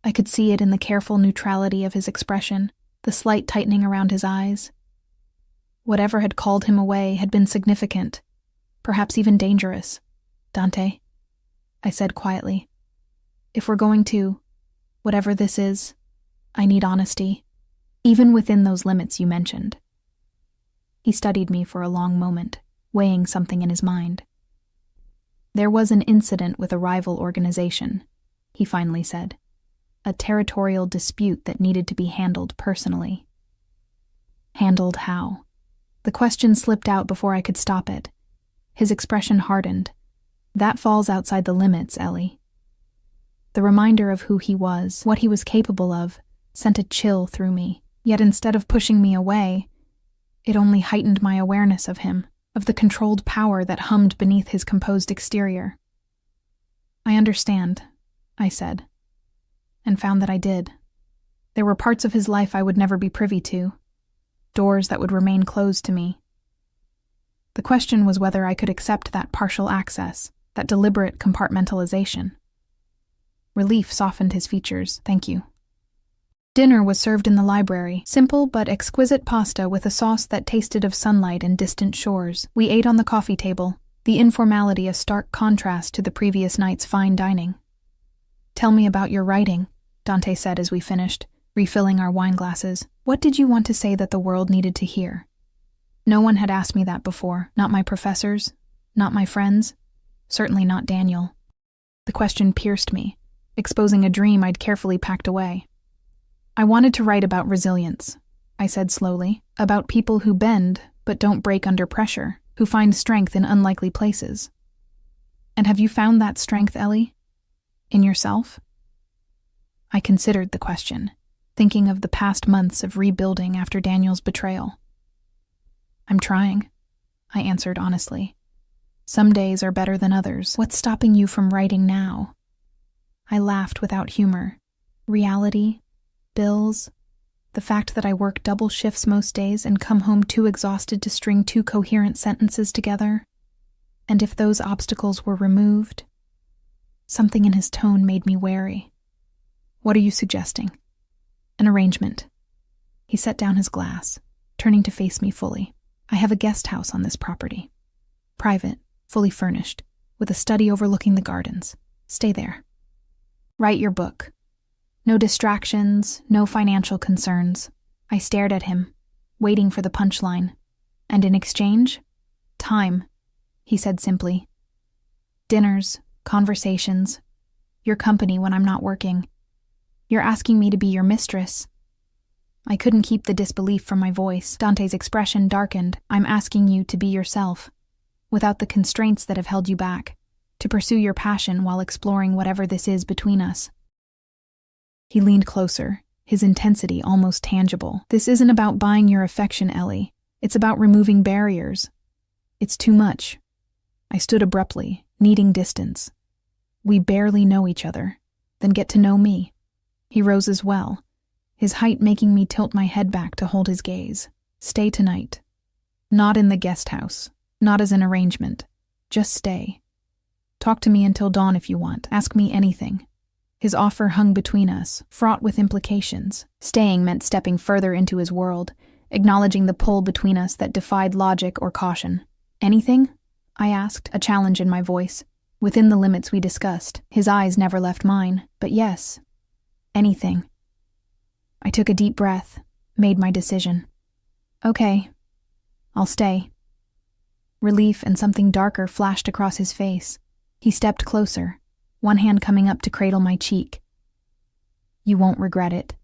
I could see it in the careful neutrality of his expression, the slight tightening around his eyes. Whatever had called him away had been significant, perhaps even dangerous. Dante, I said quietly, if we're going to, whatever this is, I need honesty, even within those limits you mentioned. He studied me for a long moment, weighing something in his mind. There was an incident with a rival organization, he finally said. A territorial dispute that needed to be handled personally. Handled how? The question slipped out before I could stop it. His expression hardened. That falls outside the limits, Ellie. The reminder of who he was, what he was capable of, sent a chill through me. Yet instead of pushing me away, it only heightened my awareness of him, of the controlled power that hummed beneath his composed exterior. I understand, I said, and found that I did. There were parts of his life I would never be privy to, doors that would remain closed to me. The question was whether I could accept that partial access, that deliberate compartmentalization. Relief softened his features. Thank you. Dinner was served in the library, simple but exquisite pasta with a sauce that tasted of sunlight and distant shores. We ate on the coffee table, the informality a stark contrast to the previous night's fine dining. Tell me about your writing, Dante said as we finished, refilling our wine glasses. What did you want to say that the world needed to hear? No one had asked me that before, not my professors, not my friends, certainly not Daniel. The question pierced me, exposing a dream I'd carefully packed away. I wanted to write about resilience, I said slowly, about people who bend but don't break under pressure, who find strength in unlikely places. And have you found that strength, Ellie? In yourself? I considered the question, thinking of the past months of rebuilding after Daniel's betrayal. I'm trying, I answered honestly. Some days are better than others. What's stopping you from writing now? I laughed without humor. Reality, bills, the fact that I work double shifts most days and come home too exhausted to string two coherent sentences together. And if those obstacles were removed? Something in his tone made me wary. What are you suggesting? An arrangement. He set down his glass, turning to face me fully. I have a guest house on this property. Private, fully furnished, with a study overlooking the gardens. Stay there. Write your book. No distractions, no financial concerns. I stared at him, waiting for the punchline. And in exchange? Time, he said simply. Dinners, conversations, your company when I'm not working. You're asking me to be your mistress. I couldn't keep the disbelief from my voice. Dante's expression darkened. I'm asking you to be yourself, without the constraints that have held you back, to pursue your passion while exploring whatever this is between us. He leaned closer, his intensity almost tangible. This isn't about buying your affection, Ellie. It's about removing barriers. It's too much. I stood abruptly, needing distance. We barely know each other. Then get to know me. He rose as well, his height making me tilt my head back to hold his gaze. Stay tonight. Not in the guest house, not as an arrangement. Just stay. Talk to me until dawn if you want. Ask me anything. His offer hung between us, fraught with implications. Staying meant stepping further into his world, acknowledging the pull between us that defied logic or caution. Anything? I asked, a challenge in my voice. Within the limits we discussed, his eyes never left mine, but yes. Anything. I took a deep breath, made my decision. Okay, I'll stay. Relief and something darker flashed across his face. He stepped closer, one hand coming up to cradle my cheek. "You won't regret it."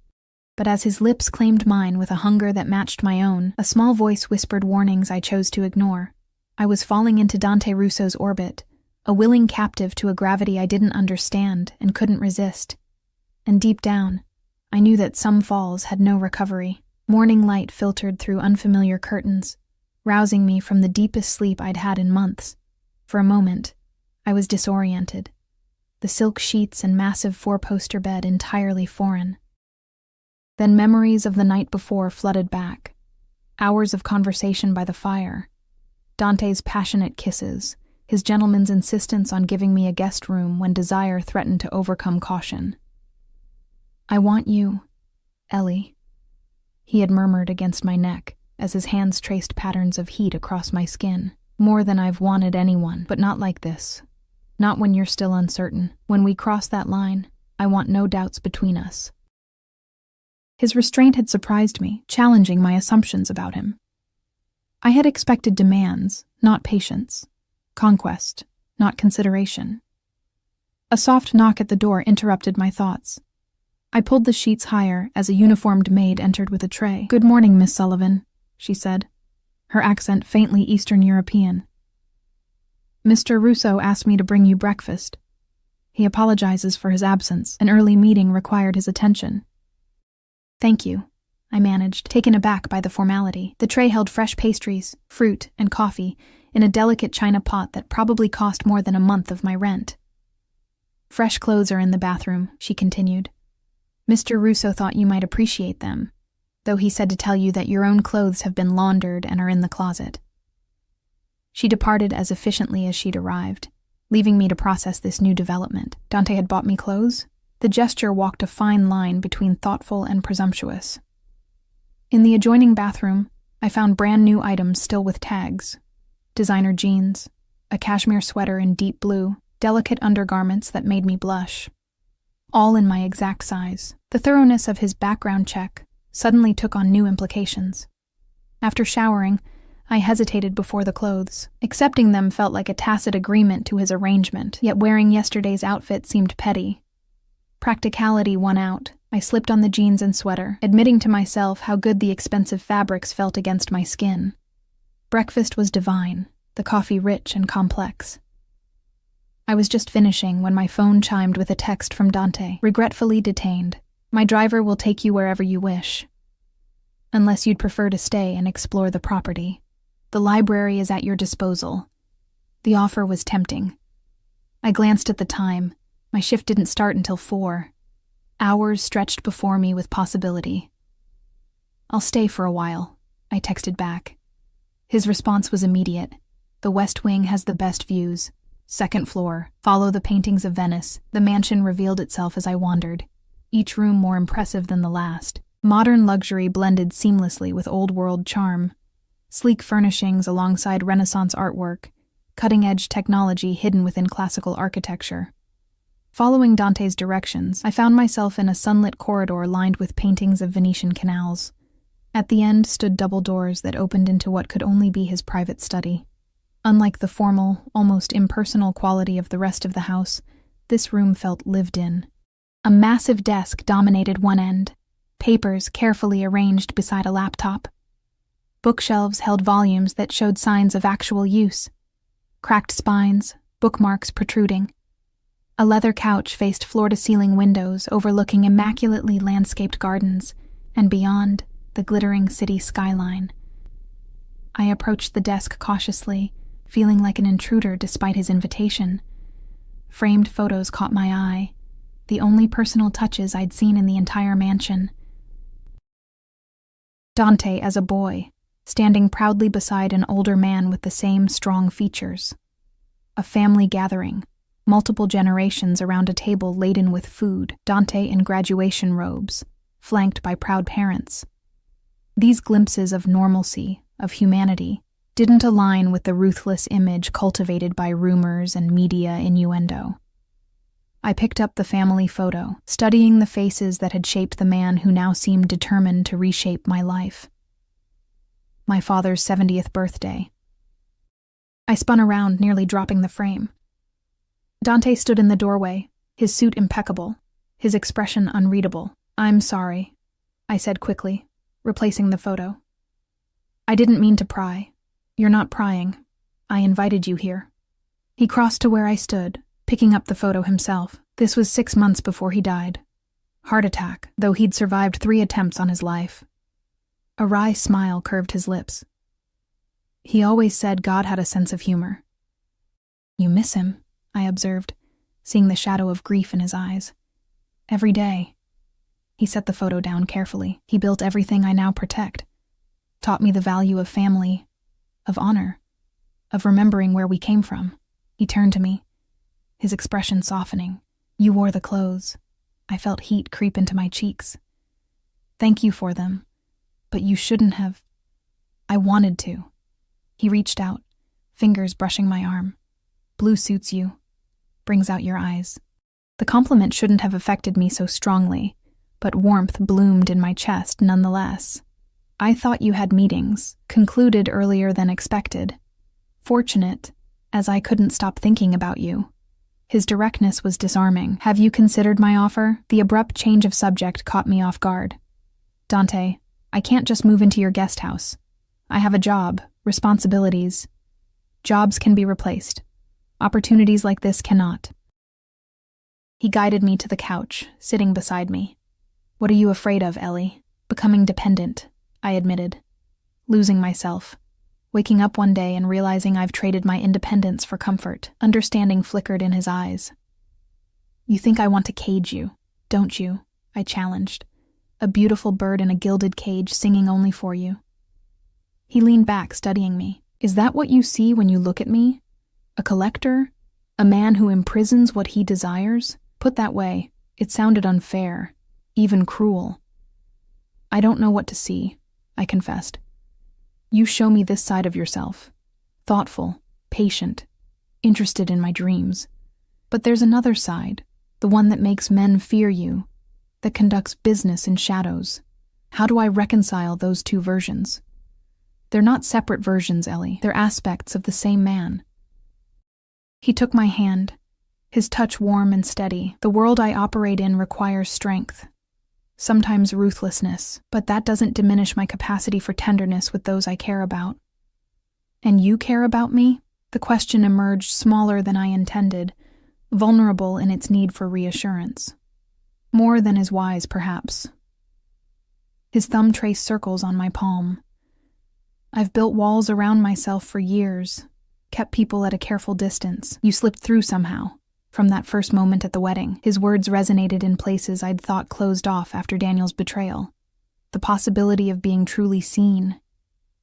But as his lips claimed mine with a hunger that matched my own, a small voice whispered warnings I chose to ignore. I was falling into Dante Russo's orbit, a willing captive to a gravity I didn't understand and couldn't resist. And deep down, I knew that some falls had no recovery. Morning light filtered through unfamiliar curtains, rousing me from the deepest sleep I'd had in months. For a moment, I was disoriented, the silk sheets and massive four-poster bed entirely foreign. Then memories of the night before flooded back. Hours of conversation by the fire, Dante's passionate kisses, his gentleman's insistence on giving me a guest room when desire threatened to overcome caution. "I want you, Ellie," he had murmured against my neck as his hands traced patterns of heat across my skin. "More than I've wanted anyone, but not like this. Not when you're still uncertain. When we cross that line, I want no doubts between us." His restraint had surprised me, challenging my assumptions about him. I had expected demands, not patience. Conquest, not consideration. A soft knock at the door interrupted my thoughts. I pulled the sheets higher as a uniformed maid entered with a tray. "Good morning, Miss Sullivan," she said, her accent faintly Eastern European. "Mr. Russo asked me to bring you breakfast. He apologizes for his absence. An early meeting required his attention." "Thank you," I managed, taken aback by the formality. The tray held fresh pastries, fruit, and coffee in a delicate china pot that probably cost more than a month of my rent. "Fresh clothes are in the bathroom," she continued. "Mr. Russo thought you might appreciate them, though he said to tell you that your own clothes have been laundered and are in the closet." She departed as efficiently as she'd arrived, leaving me to process this new development. Dante had bought me clothes? The gesture walked a fine line between thoughtful and presumptuous. In the adjoining bathroom, I found brand new items still with tags. Designer jeans, a cashmere sweater in deep blue, delicate undergarments that made me blush. All in my exact size. The thoroughness of his background check suddenly took on new implications. After showering, I hesitated before the clothes. Accepting them felt like a tacit agreement to his arrangement, yet wearing yesterday's outfit seemed petty. Practicality won out. I slipped on the jeans and sweater, admitting to myself how good the expensive fabrics felt against my skin. Breakfast was divine, the coffee rich and complex. I was just finishing when my phone chimed with a text from Dante, regretfully detained. "My driver will take you wherever you wish. Unless you'd prefer to stay and explore the property. The library is at your disposal." The offer was tempting. I glanced at the time. My shift didn't start until 4. Hours stretched before me with possibility. "I'll stay for a while," I texted back. His response was immediate. "The West Wing has the best views. Second floor. Follow the paintings of Venice." The mansion revealed itself as I wandered, each room more impressive than the last. Modern luxury blended seamlessly with old-world charm. Sleek furnishings alongside Renaissance artwork, cutting-edge technology hidden within classical architecture. Following Dante's directions, I found myself in a sunlit corridor lined with paintings of Venetian canals. At the end stood double doors that opened into what could only be his private study. Unlike the formal, almost impersonal quality of the rest of the house, this room felt lived in. A massive desk dominated one end, papers carefully arranged beside a laptop. Bookshelves held volumes that showed signs of actual use. Cracked spines, bookmarks protruding. A leather couch faced floor-to-ceiling windows overlooking immaculately landscaped gardens, and beyond, the glittering city skyline. I approached the desk cautiously, feeling like an intruder despite his invitation. Framed photos caught my eye, the only personal touches I'd seen in the entire mansion. Dante as a boy, standing proudly beside an older man with the same strong features. A family gathering, multiple generations around a table laden with food, Dante in graduation robes, flanked by proud parents. These glimpses of normalcy, of humanity, didn't align with the ruthless image cultivated by rumors and media innuendo. I picked up the family photo, studying the faces that had shaped the man who now seemed determined to reshape my life. My father's 70th birthday. I spun around, nearly dropping the frame. Dante stood in the doorway, his suit impeccable, his expression unreadable. "I'm sorry," I said quickly, replacing the photo. "I didn't mean to pry. You're not prying. I invited you here." He crossed to where I stood, picking up the photo himself. This was 6 months before he died. Heart attack, though he'd survived 3 attempts on his life. A wry smile curved his lips. He always said God had a sense of humor. "You miss him," I observed, seeing the shadow of grief in his eyes. "Every day." He set the photo down carefully. "He built everything I now protect. Taught me the value of family, of honor, of remembering where we came from." He turned to me, his expression softening. "You wore the clothes. I felt heat creep into my cheeks. Thank you for them, but you shouldn't have." "I wanted to." He reached out, fingers brushing my arm. "Blue suits you. Brings out your eyes." The compliment shouldn't have affected me so strongly, but warmth bloomed in my chest nonetheless. "I thought you had meetings, concluded earlier than expected. Fortunate, as I couldn't stop thinking about you." His directness was disarming. "Have you considered my offer?" The abrupt change of subject caught me off guard. "Dante, I can't just move into your guest house. I have a job, responsibilities. Jobs can be replaced. Opportunities like this cannot." He guided me to the couch, sitting beside me. "What are you afraid of, Ellie?" "Becoming dependent," I admitted. "Losing myself. Waking up one day and realizing I've traded my independence for comfort." Understanding flickered in his eyes. "You think I want to cage you, don't you?" I challenged. "A beautiful bird in a gilded cage singing only for you." He leaned back, studying me. "Is that what you see when you look at me? A collector? A man who imprisons what he desires?" Put that way, it sounded unfair, even cruel. "I don't know what to see," I confessed. "You show me this side of yourself. Thoughtful, patient, interested in my dreams. But there's another side, the one that makes men fear you, that conducts business in shadows. How do I reconcile those 2 versions?" "They're not separate versions, Ellie. They're aspects of the same man." He took my hand, his touch warm and steady. "The world I operate in requires strength, sometimes ruthlessness, but that doesn't diminish my capacity for tenderness with those I care about." "And you care about me?" The question emerged smaller than I intended, vulnerable in its need for reassurance. More than is wise, perhaps. His thumb traced circles on my palm. "I've built walls around myself for years, kept people at a careful distance. You slipped through somehow. From that first moment at the wedding." His words resonated in places I'd thought closed off after Daniel's betrayal. The possibility of being truly seen,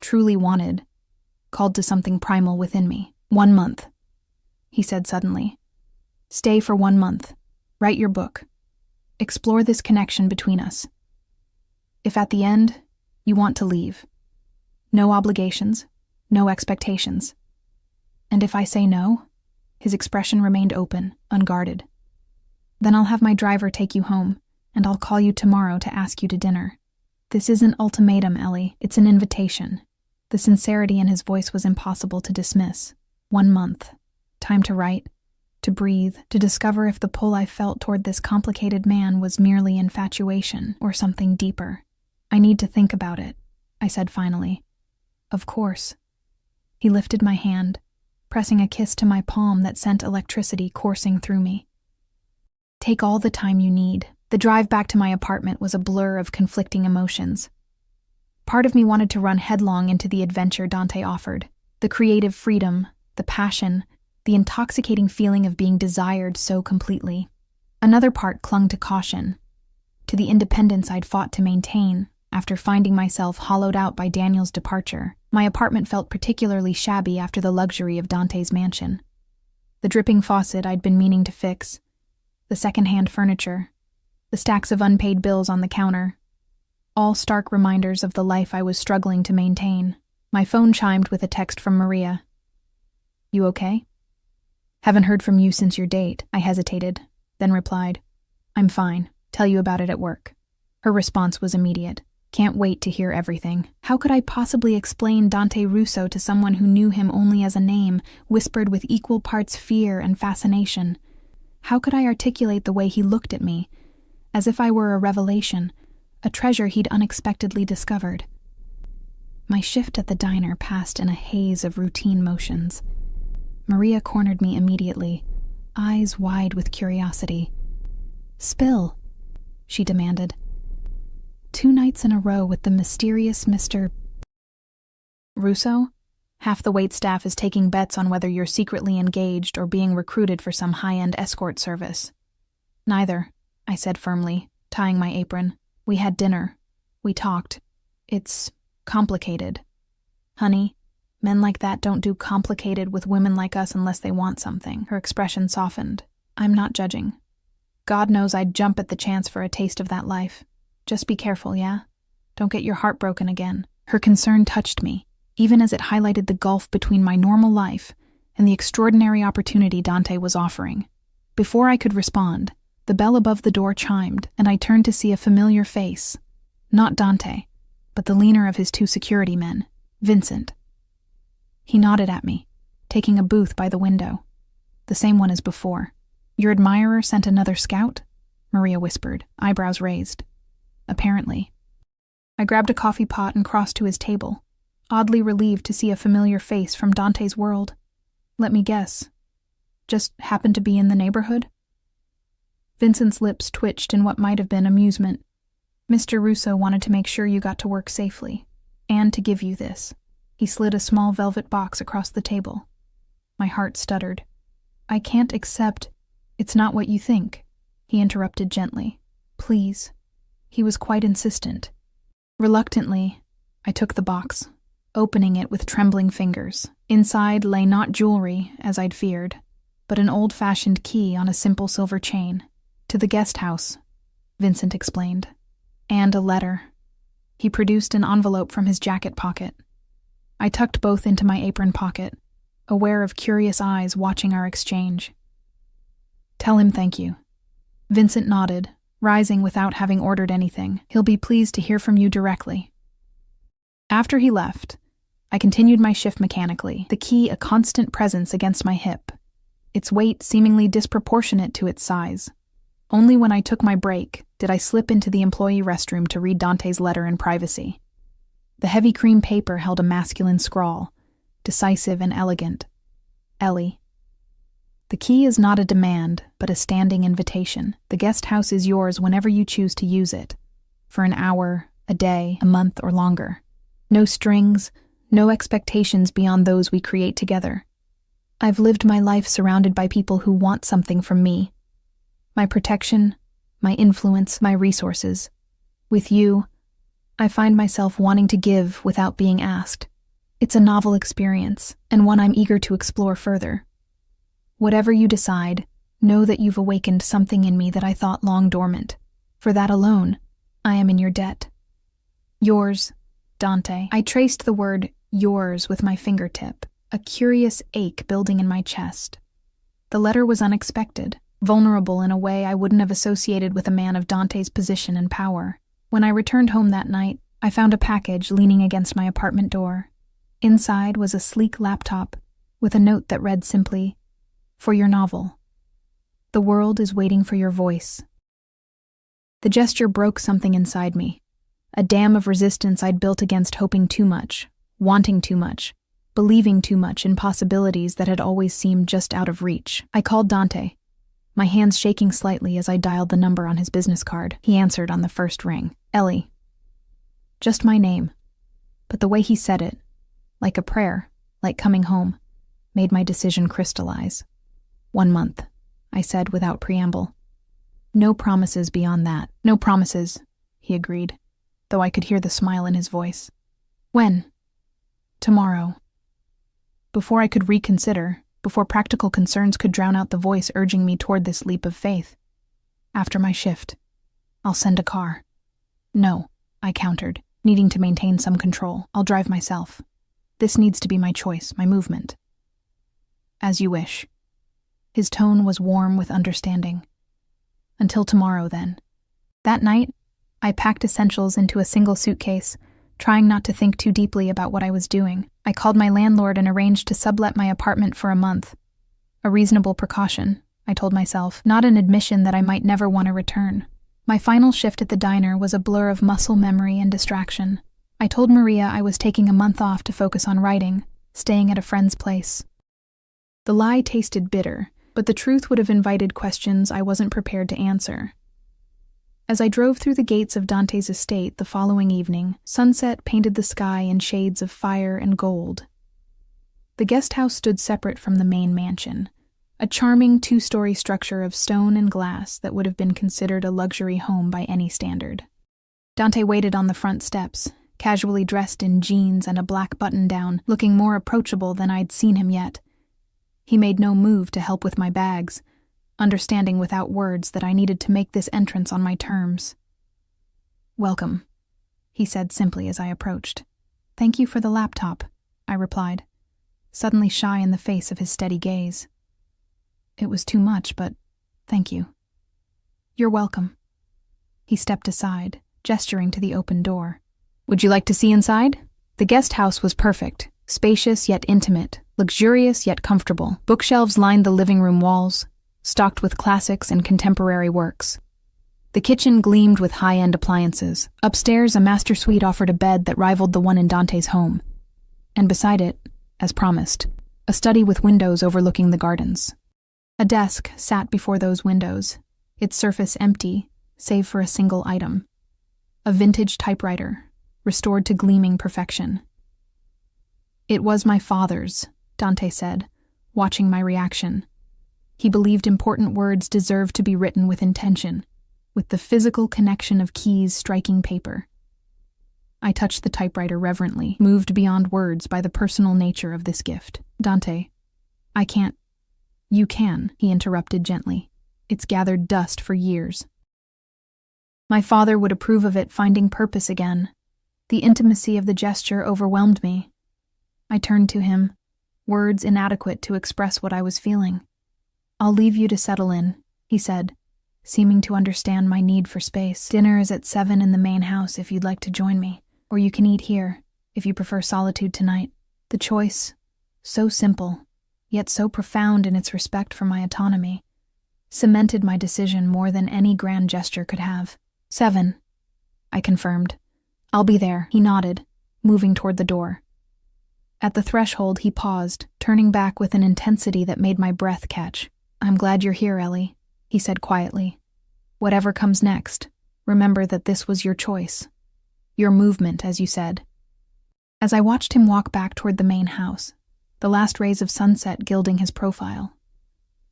truly wanted, called to something primal within me. "1 month," he said suddenly. "Stay for 1 month. Write your book. Explore this connection between us. If at the end, you want to leave. No obligations, no expectations. And if I say no," his expression remained open, unguarded, "then I'll have my driver take you home, and I'll call you tomorrow to ask you to dinner. This isn't ultimatum, Ellie. It's an invitation." The sincerity in his voice was impossible to dismiss. 1 month. Time to write, to breathe, to discover if the pull I felt toward this complicated man was merely infatuation or something deeper. "I need to think about it," I said finally. "Of course." He lifted my hand, pressing a kiss to my palm that sent electricity coursing through me. "Take all the time you need." The drive back to my apartment was a blur of conflicting emotions. Part of me wanted to run headlong into the adventure Dante offered, the creative freedom, the passion, the intoxicating feeling of being desired so completely. Another part clung to caution, to the independence I'd fought to maintain after finding myself hollowed out by Daniel's departure. My apartment felt particularly shabby after the luxury of Dante's mansion. The dripping faucet I'd been meaning to fix, the second-hand furniture, the stacks of unpaid bills on the counter, all stark reminders of the life I was struggling to maintain. My phone chimed with a text from Maria. "You okay?" "Haven't heard from you since your date," I hesitated, then replied, "I'm fine. Tell you about it at work." Her response was immediate. "Can't wait to hear everything." How could I possibly explain Dante Russo to someone who knew him only as a name, whispered with equal parts fear and fascination? How could I articulate the way he looked at me, as if I were a revelation, a treasure he'd unexpectedly discovered? My shift at the diner passed in a haze of routine motions. Maria cornered me immediately, eyes wide with curiosity. "Spill," she demanded. 2 nights in a row with the mysterious Mr. Russo? Half the waitstaff is taking bets on whether you're secretly engaged or being recruited for some high-end escort service. "Neither," I said firmly, tying my apron. "We had dinner. We talked. It's complicated. Honey, men like that don't do complicated with women like us unless they want something." Her expression softened. "I'm not judging. God knows I'd jump at the chance for a taste of that life. Just be careful, yeah? Don't get your heart broken again." Her concern touched me, even as it highlighted the gulf between my normal life and the extraordinary opportunity Dante was offering. Before I could respond, the bell above the door chimed, and I turned to see a familiar face. Not Dante, but the leaner of his 2 security men, Vincent. He nodded at me, taking a booth by the window. The same one as before. "Your admirer sent another scout?" Maria whispered, eyebrows raised. "Apparently." I grabbed a coffee pot and crossed to his table, oddly relieved to see a familiar face from Dante's world. "Let me guess. Just happened to be in the neighborhood?" Vincent's lips twitched in what might have been amusement. "Mr. Russo wanted to make sure you got to work safely, and to give you this." He slid a small velvet box across the table. My heart stuttered. "I can't accept—" "It's not what you think," he interrupted gently. "Please." He was quite insistent. Reluctantly, I took the box, opening it with trembling fingers. Inside lay not jewelry, as I'd feared, but an old-fashioned key on a simple silver chain. "To the guest house," Vincent explained. "And a letter." He produced an envelope from his jacket pocket. I tucked both into my apron pocket, aware of curious eyes watching our exchange. "Tell him thank you." Vincent nodded, rising without having ordered anything. "He'll be pleased to hear from you directly." After he left, I continued my shift mechanically, the key a constant presence against my hip, its weight seemingly disproportionate to its size. Only when I took my break did I slip into the employee restroom to read Dante's letter in privacy. The heavy cream paper held a masculine scrawl, decisive and elegant. "Ellie. The key is not a demand, but a standing invitation. The guest house is yours whenever you choose to use it. For an hour, a day, a month, or longer. No strings, no expectations beyond those we create together. I've lived my life surrounded by people who want something from me. My protection, my influence, my resources. With you, I find myself wanting to give without being asked. It's a novel experience, and one I'm eager to explore further. Whatever you decide, know that you've awakened something in me that I thought long dormant. For that alone, I am in your debt. Yours, Dante." I traced the word yours with my fingertip, a curious ache building in my chest. The letter was unexpected, vulnerable in a way I wouldn't have associated with a man of Dante's position and power. When I returned home that night, I found a package leaning against my apartment door. Inside was a sleek laptop with a note that read simply, "For your novel. The world is waiting for your voice." The gesture broke something inside me, a dam of resistance I'd built against hoping too much, wanting too much, believing too much in possibilities that had always seemed just out of reach. I called Dante, my hands shaking slightly as I dialed the number on his business card. He answered on the first ring. "Ellie." Just my name. But the way he said it, like a prayer, like coming home, made my decision crystallize. 1 month, I said without preamble. "No promises beyond that." "No promises," he agreed, though I could hear the smile in his voice. "When?" "Tomorrow." Before I could reconsider, before practical concerns could drown out the voice urging me toward this leap of faith. "After my shift. I'll send a car." "No," I countered, needing to maintain some control. "I'll drive myself. This needs to be my choice, my movement." "As you wish." His tone was warm with understanding. "Until tomorrow, then." That night, I packed essentials into a single suitcase, trying not to think too deeply about what I was doing. I called my landlord and arranged to sublet my apartment for a month. A reasonable precaution, I told myself, not an admission that I might never want to return. My final shift at the diner was a blur of muscle memory and distraction. I told Maria I was taking a month off to focus on writing, staying at a friend's place. The lie tasted bitter, but the truth would have invited questions I wasn't prepared to answer. As I drove through the gates of Dante's estate the following evening, sunset painted the sky in shades of fire and gold. The guest house stood separate from the main mansion, a charming two-story structure of stone and glass that would have been considered a luxury home by any standard. Dante waited on the front steps, casually dressed in jeans and a black button-down, looking more approachable than I'd seen him yet. He made no move to help with my bags, understanding without words that I needed to make this entrance on my terms. "Welcome," he said simply as I approached. "Thank you for the laptop," I replied, suddenly shy in the face of his steady gaze. It was too much, but thank you. "You're welcome." He stepped aside, gesturing to the open door. "Would you like to see inside?" The guest house was perfect, spacious yet intimate, luxurious yet comfortable. Bookshelves lined the living room walls, stocked with classics and contemporary works. The kitchen gleamed with high-end appliances. Upstairs, a master suite offered a bed that rivaled the one in Dante's home. And beside it, as promised, a study with windows overlooking the gardens. A desk sat before those windows, its surface empty, save for a single item. A vintage typewriter, restored to gleaming perfection. "It was my father's," Dante said, watching my reaction. He believed important words deserved to be written with intention, with the physical connection of keys striking paper. I touched the typewriter reverently, moved beyond words by the personal nature of this gift. "Dante, I can't." "You can," he interrupted gently. "It's gathered dust for years." My father would approve of it finding purpose again. The intimacy of the gesture overwhelmed me. I turned to him, words inadequate to express what I was feeling. "I'll leave you to settle in," he said, seeming to understand my need for space. "Dinner is at 7 in the main house if you'd like to join me, or you can eat here if you prefer solitude tonight." The choice, so simple, yet so profound in its respect for my autonomy, cemented my decision more than any grand gesture could have. 7, I confirmed. "I'll be there," he nodded, moving toward the door. At the threshold, he paused, turning back with an intensity that made my breath catch. "I'm glad you're here, Ellie," he said quietly. "Whatever comes next, remember that this was your choice. Your movement, as you said." As I watched him walk back toward the main house, the last rays of sunset gilding his profile,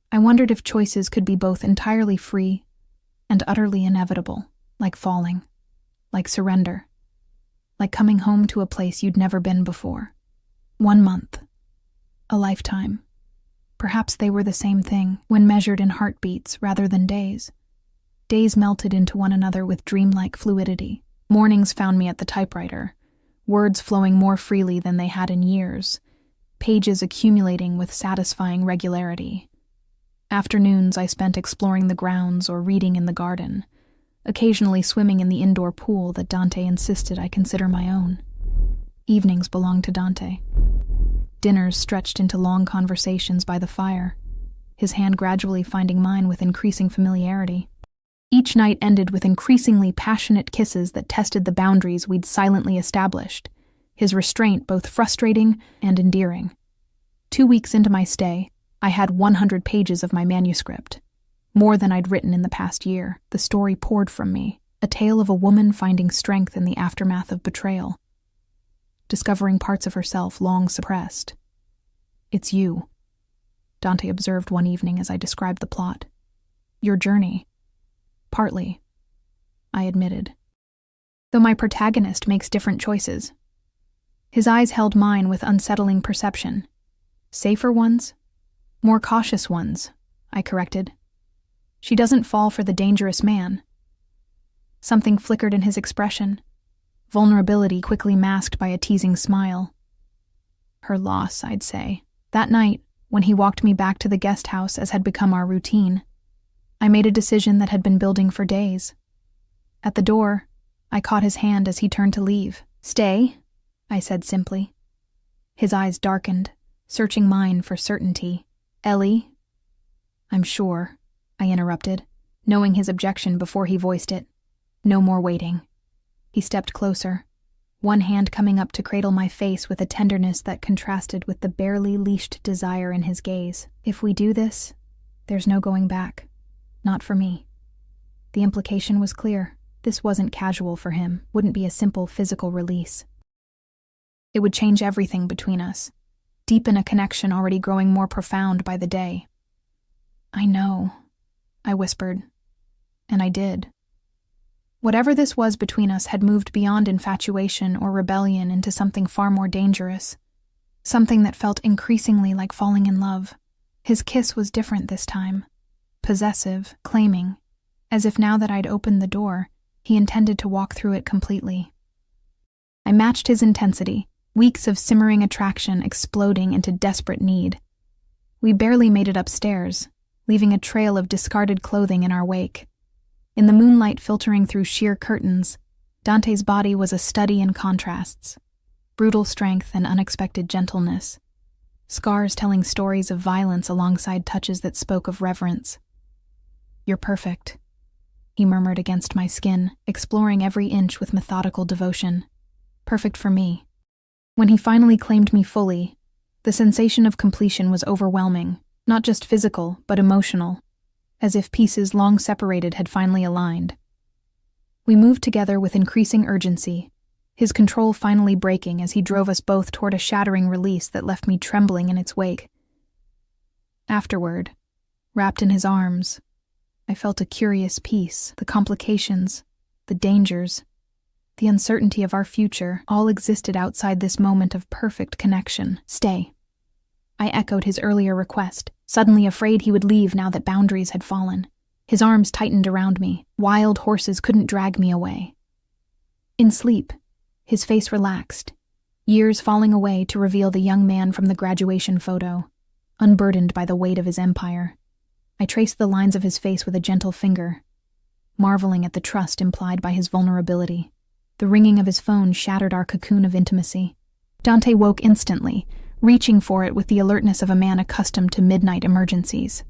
I wondered if choices could be both entirely free and utterly inevitable, like falling, like surrender, like coming home to a place you'd never been before. 1 month, a lifetime. Perhaps they were the same thing when measured in heartbeats rather than days. Days melted into one another with dreamlike fluidity. Mornings found me at the typewriter, words flowing more freely than they had in years, pages accumulating with satisfying regularity. Afternoons I spent exploring the grounds or reading in the garden, occasionally swimming in the indoor pool that Dante insisted I consider my own. Evenings belonged to Dante. Dinners stretched into long conversations by the fire, his hand gradually finding mine with increasing familiarity. Each night ended with increasingly passionate kisses that tested the boundaries we'd silently established, his restraint both frustrating and endearing. 2 weeks into my stay, I had 100 pages of my manuscript, more than I'd written in the past year. The story poured from me, a tale of a woman finding strength in the aftermath of betrayal, discovering parts of herself long suppressed. "It's you," Dante observed one evening as I described the plot. "Your journey." "Partly," I admitted, though my protagonist makes different choices. His eyes held mine with unsettling perception. "Safer ones? More cautious ones," I corrected. "She doesn't fall for the dangerous man." Something flickered in his expression, vulnerability quickly masked by a teasing smile. "Her loss, I'd say." That night, when he walked me back to the guest house as had become our routine, I made a decision that had been building for days. At the door, I caught his hand as he turned to leave. "Stay," I said simply. His eyes darkened, searching mine for certainty. "Ellie?" I'm sure, I interrupted, knowing his objection before he voiced it. No more waiting. He stepped closer, one hand coming up to cradle my face with a tenderness that contrasted with the barely leashed desire in his gaze. If we do this, there's no going back. Not for me. The implication was clear. This wasn't casual for him, wouldn't be a simple physical release. It would change everything between us, deepen a connection already growing more profound by the day. I know, I whispered, and I did. Whatever this was between us had moved beyond infatuation or rebellion into something far more dangerous, something that felt increasingly like falling in love. His kiss was different this time, possessive, claiming, as if now that I'd opened the door, he intended to walk through it completely. I matched his intensity, weeks of simmering attraction exploding into desperate need. We barely made it upstairs, leaving a trail of discarded clothing in our wake. In the moonlight filtering through sheer curtains, Dante's body was a study in contrasts, brutal strength and unexpected gentleness, scars telling stories of violence alongside touches that spoke of reverence. You're perfect, he murmured against my skin, exploring every inch with methodical devotion. Perfect for me. When he finally claimed me fully, the sensation of completion was overwhelming, not just physical, but emotional, as if pieces long separated had finally aligned. We moved together with increasing urgency, his control finally breaking as he drove us both toward a shattering release that left me trembling in its wake. Afterward, wrapped in his arms, I felt a curious peace. The complications, the dangers, the uncertainty of our future all existed outside this moment of perfect connection. Stay. I echoed his earlier request, suddenly afraid he would leave now that boundaries had fallen. His arms tightened around me. Wild horses couldn't drag me away. In sleep, his face relaxed, years falling away to reveal the young man from the graduation photo, unburdened by the weight of his empire. I traced the lines of his face with a gentle finger, marveling at the trust implied by his vulnerability. The ringing of his phone shattered our cocoon of intimacy. Dante woke instantly, reaching for it with the alertness of a man accustomed to midnight emergencies.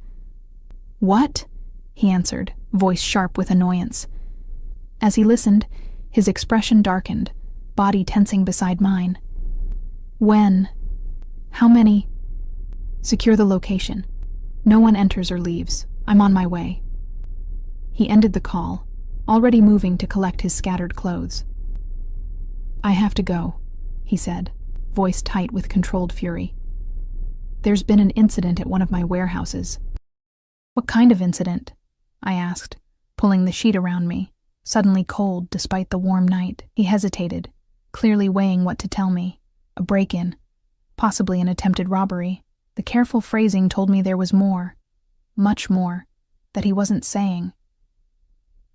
"What?" he answered, voice sharp with annoyance. As he listened, his expression darkened, body tensing beside mine. "When? How many?" "Secure the location. No one enters or leaves. I'm on my way." He ended the call, already moving to collect his scattered clothes. "I have to go," he said, voice tight with controlled fury. "There's been an incident at one of my warehouses." "What kind of incident?" I asked, pulling the sheet around me, suddenly cold despite the warm night. He hesitated, clearly weighing what to tell me. A break-in, possibly an attempted robbery. The careful phrasing told me there was more, much more, that he wasn't saying.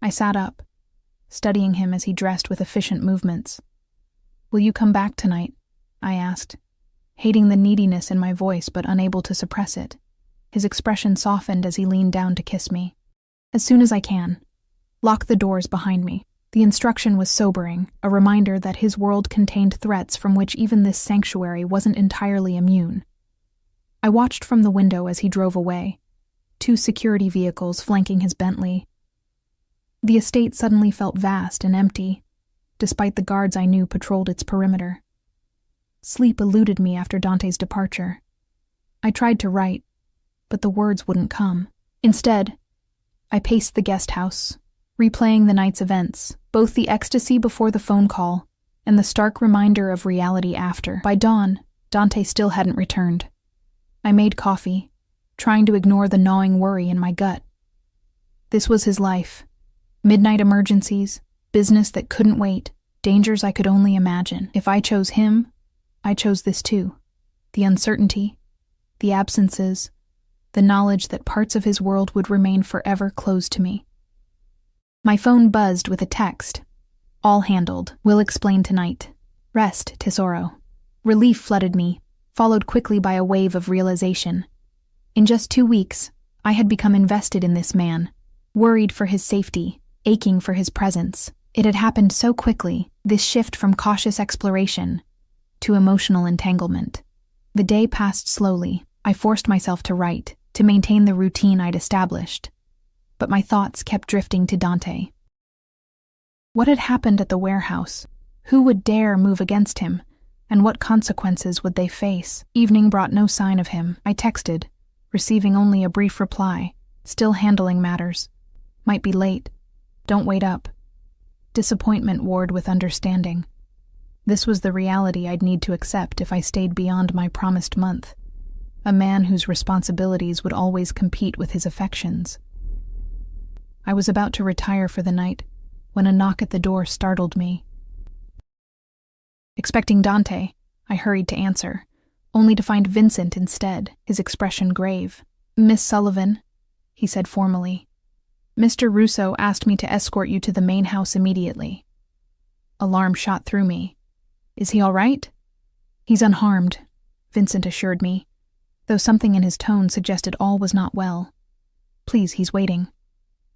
I sat up, studying him as he dressed with efficient movements. "Will you come back tonight?" I asked, hating the neediness in my voice but unable to suppress it. His expression softened as he leaned down to kiss me. "As soon as I can. Lock the doors behind me." The instruction was sobering, a reminder that his world contained threats from which even this sanctuary wasn't entirely immune. I watched from the window as he drove away, 2 security vehicles flanking his Bentley. The estate suddenly felt vast and empty, despite the guards I knew patrolled its perimeter. Sleep eluded me after Dante's departure. I tried to write, but the words wouldn't come. Instead, I paced the guest house, replaying the night's events, both the ecstasy before the phone call and the stark reminder of reality after. By dawn, Dante still hadn't returned. I made coffee, trying to ignore the gnawing worry in my gut. This was his life. Midnight emergencies, business that couldn't wait, dangers I could only imagine. If I chose him, I chose this too. The uncertainty, the absences, the knowledge that parts of his world would remain forever closed to me. My phone buzzed with a text. "All handled. Will explain tonight. Rest, Tesoro." Relief flooded me, followed quickly by a wave of realization. In just 2 weeks, I had become invested in this man, worried for his safety, aching for his presence. It had happened so quickly, this shift from cautious exploration to emotional entanglement. The day passed slowly. I forced myself to write, to maintain the routine I'd established. But my thoughts kept drifting to Dante. What had happened at the warehouse? Who would dare move against him? And what consequences would they face? Evening brought no sign of him. I texted, receiving only a brief reply. Still handling matters. Might be late. Don't wait up. Disappointment warred with understanding. This was the reality I'd need to accept if I stayed beyond my promised month. A man whose responsibilities would always compete with his affections. I was about to retire for the night when a knock at the door startled me. Expecting Dante, I hurried to answer, only to find Vincent instead, his expression grave. "Miss Sullivan," he said formally. "Mr. Russo asked me to escort you to the main house immediately." Alarm shot through me. "Is he all right?" "He's unharmed," Vincent assured me, though something in his tone suggested all was not well. "Please, he's waiting."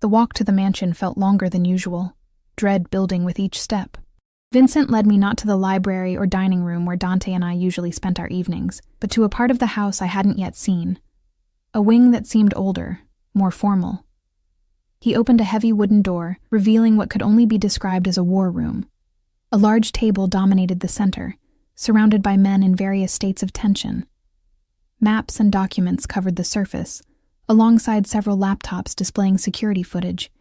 The walk to the mansion felt longer than usual, dread building with each step. Vincent led me not to the library or dining room where Dante and I usually spent our evenings, but to a part of the house I hadn't yet seen. A wing that seemed older, more formal. He opened a heavy wooden door, revealing what could only be described as a war room. A large table dominated the center, surrounded by men in various states of tension. Maps and documents covered the surface, alongside several laptops displaying security footage.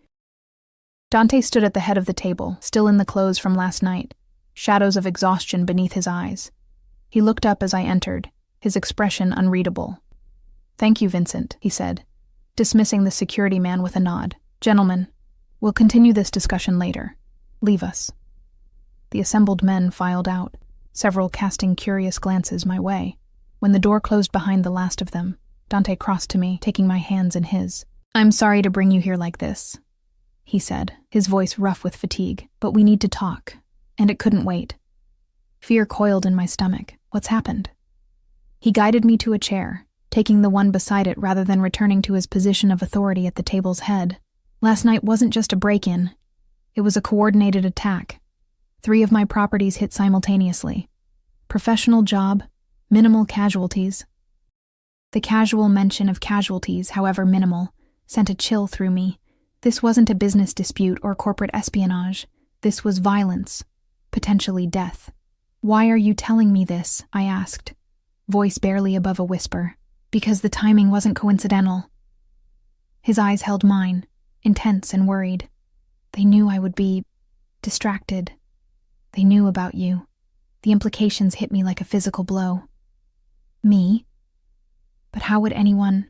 Dante stood at the head of the table, still in the clothes from last night, shadows of exhaustion beneath his eyes. He looked up as I entered, his expression unreadable. "Thank you, Vincent," he said, dismissing the security man with a nod. "Gentlemen, we'll continue this discussion later. Leave us." The assembled men filed out, several casting curious glances my way. When the door closed behind the last of them, Dante crossed to me, taking my hands in his. "I'm sorry to bring you here like this," he said, his voice rough with fatigue, "but we need to talk, and it couldn't wait." Fear coiled in my stomach. What's happened? He guided me to a chair, taking the one beside it rather than returning to his position of authority at the table's head. Last night wasn't just a break-in. It was a coordinated attack. 3 of my properties hit simultaneously. Professional job, minimal casualties. The casual mention of casualties, however minimal, sent a chill through me. This wasn't a business dispute or corporate espionage. This was violence, potentially death. "Why are you telling me this?" I asked, voice barely above a whisper. "Because the timing wasn't coincidental." His eyes held mine, intense and worried. "They knew I would be distracted. They knew about you." The implications hit me like a physical blow. "Me? But how would anyone?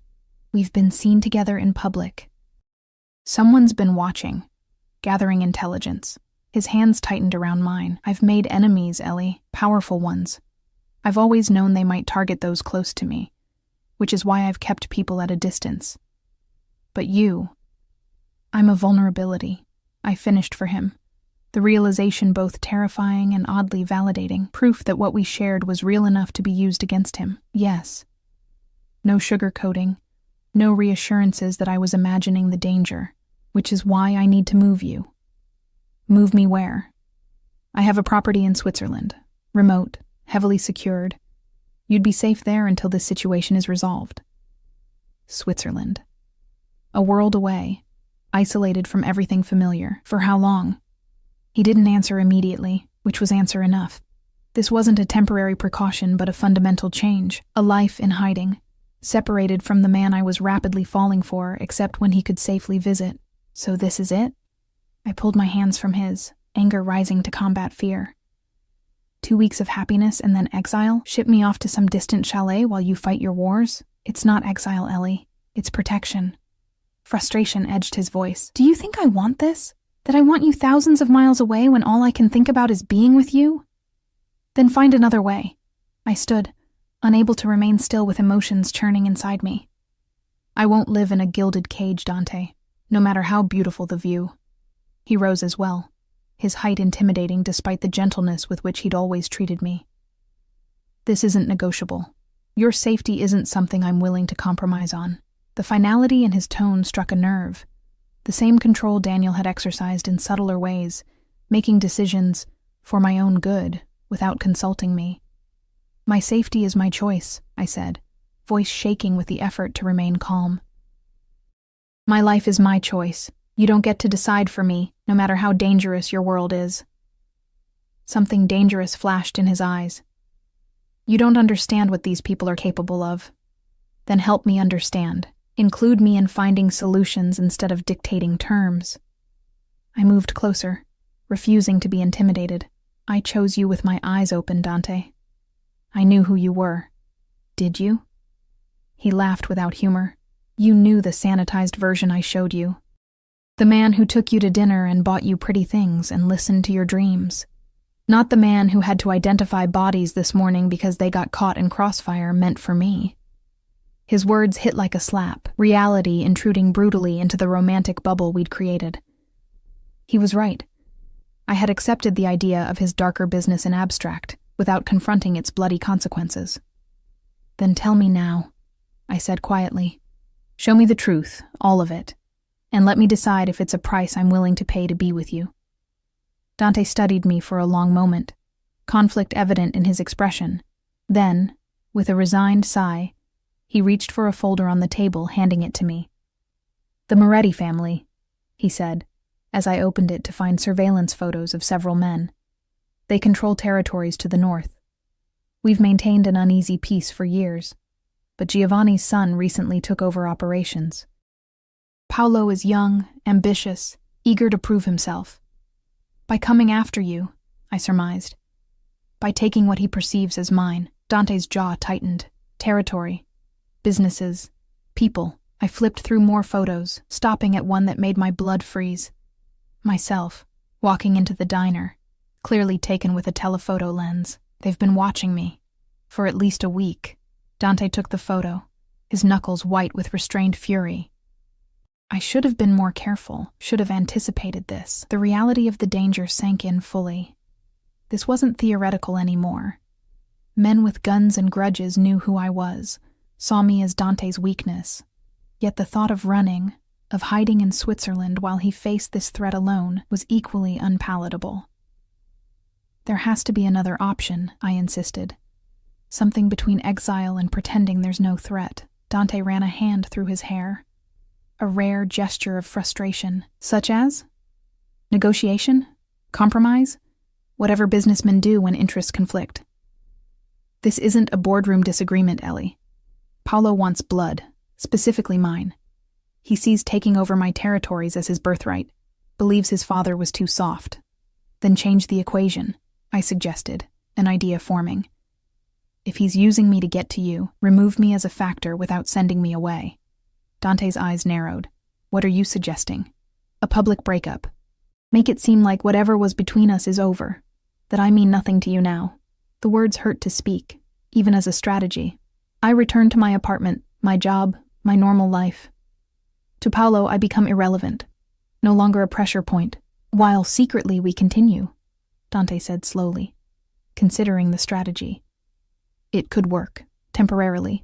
We've been seen together in public." "Someone's been watching, gathering intelligence." His hands tightened around mine. "I've made enemies, Ellie, powerful ones. I've always known they might target those close to me, which is why I've kept people at a distance. But you, I'm a vulnerability." I finished for him, the realization both terrifying and oddly validating, proof that what we shared was real enough to be used against him. Yes. No sugarcoating, no reassurances that I was imagining the danger, which is why I need to move you. "Move me where?" "I have a property in Switzerland, remote, heavily secured. You'd be safe there until this situation is resolved." Switzerland. A world away, isolated from everything familiar. For how long? He didn't answer immediately, which was answer enough. This wasn't a temporary precaution, but a fundamental change. A life in hiding, separated from the man I was rapidly falling for, except when he could safely visit. So this is it? I pulled my hands from his, anger rising to combat fear. 2 weeks of happiness and then exile? Ship me off to some distant chalet while you fight your wars? It's not exile, Ellie. It's protection. Frustration edged his voice. "Do you think I want this? That I want you thousands of miles away when all I can think about is being with you? Then find another way." I stood, unable to remain still with emotions churning inside me. "I won't live in a gilded cage, Dante, no matter how beautiful the view." He rose as well, his height intimidating despite the gentleness with which he'd always treated me. "This isn't negotiable. Your safety isn't something I'm willing to compromise on." The finality in his tone struck a nerve. The same control Daniel had exercised in subtler ways, making decisions for my own good without consulting me. "My safety is my choice," I said, voice shaking with the effort to remain calm. My life is my choice. You don't get to decide for me, no matter how dangerous your world is. Something dangerous flashed in his eyes. You don't understand what these people are capable of. Then help me understand. Include me in finding solutions instead of dictating terms. I moved closer, refusing to be intimidated. I chose you with my eyes open, Dante. I knew who you were. Did you? He laughed without humor. You knew the sanitized version I showed you. The man who took you to dinner and bought you pretty things and listened to your dreams. Not the man who had to identify bodies this morning because they got caught in crossfire meant for me. His words hit like a slap, reality intruding brutally into the romantic bubble we'd created. He was right. I had accepted the idea of his darker business in abstract, without confronting its bloody consequences. Then tell me now, I said quietly. Show me the truth, all of it, and let me decide if it's a price I'm willing to pay to be with you. Dante studied me for a long moment, conflict evident in his expression. Then, with a resigned sigh, he reached for a folder on the table, handing it to me. The Moretti family, he said, as I opened it to find surveillance photos of several men. They control territories to the north. We've maintained an uneasy peace for years, but Giovanni's son recently took over operations. Paolo is young, ambitious, eager to prove himself. By coming after you, I surmised. By taking what he perceives as mine. Dante's jaw tightened. Territory, businesses, people. I flipped through more photos, stopping at one that made my blood freeze. Myself, walking into the diner, clearly taken with a telephoto lens. They've been watching me. For at least a week. Dante took the photo, his knuckles white with restrained fury. I should have been more careful, should have anticipated this. The reality of the danger sank in fully. This wasn't theoretical anymore. Men with guns and grudges knew who I was, saw me as Dante's weakness. Yet the thought of running, of hiding in Switzerland while he faced this threat alone, was equally unpalatable. There has to be another option, I insisted. Something between exile and pretending there's no threat. Dante ran a hand through his hair. A rare gesture of frustration, such as negotiation, compromise, whatever businessmen do when interests conflict. This isn't a boardroom disagreement, Ellie. Paolo wants blood, specifically mine. He sees taking over my territories as his birthright, believes his father was too soft. Then change the equation, I suggested, an idea forming. If he's using me to get to you, remove me as a factor without sending me away. Dante's eyes narrowed. What are you suggesting? A public breakup. Make it seem like whatever was between us is over, that I mean nothing to you now. The words hurt to speak, even as a strategy. I return to my apartment, my job, my normal life. To Paolo, I become irrelevant, no longer a pressure point, while secretly we continue, Dante said slowly, considering the strategy. It could work, temporarily.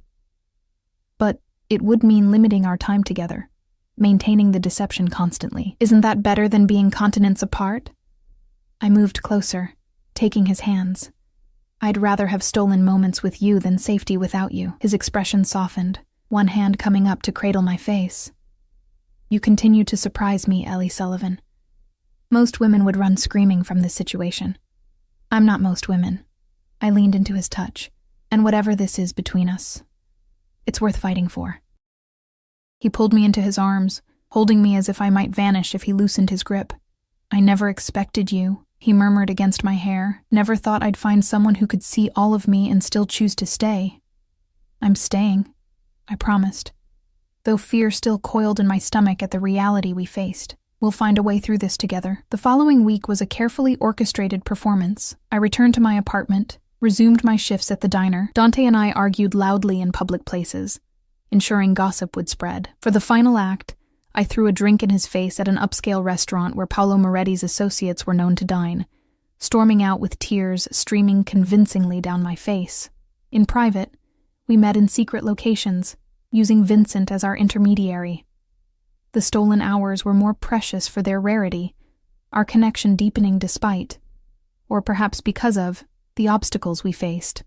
But it would mean limiting our time together, maintaining the deception constantly. Isn't that better than being continents apart? I moved closer, taking his hands. I'd rather have stolen moments with you than safety without you. His expression softened, one hand coming up to cradle my face. You continue to surprise me, Ellie Sullivan. Most women would run screaming from this situation. I'm not most women. I leaned into his touch, and whatever this is between us, it's worth fighting for. He pulled me into his arms, holding me as if I might vanish if he loosened his grip. I never expected you, he murmured against my hair. Never thought I'd find someone who could see all of me and still choose to stay. I'm staying, I promised, though fear still coiled in my stomach at the reality we faced. We'll find a way through this together. The following week was a carefully orchestrated performance. I returned to my apartment, resumed my shifts at the diner. Dante and I argued loudly in public places, ensuring gossip would spread. For the final act, I threw a drink in his face at an upscale restaurant where Paolo Moretti's associates were known to dine, storming out with tears streaming convincingly down my face. In private, we met in secret locations, using Vincent as our intermediary. The stolen hours were more precious for their rarity, our connection deepening despite, or perhaps because of, the obstacles we faced.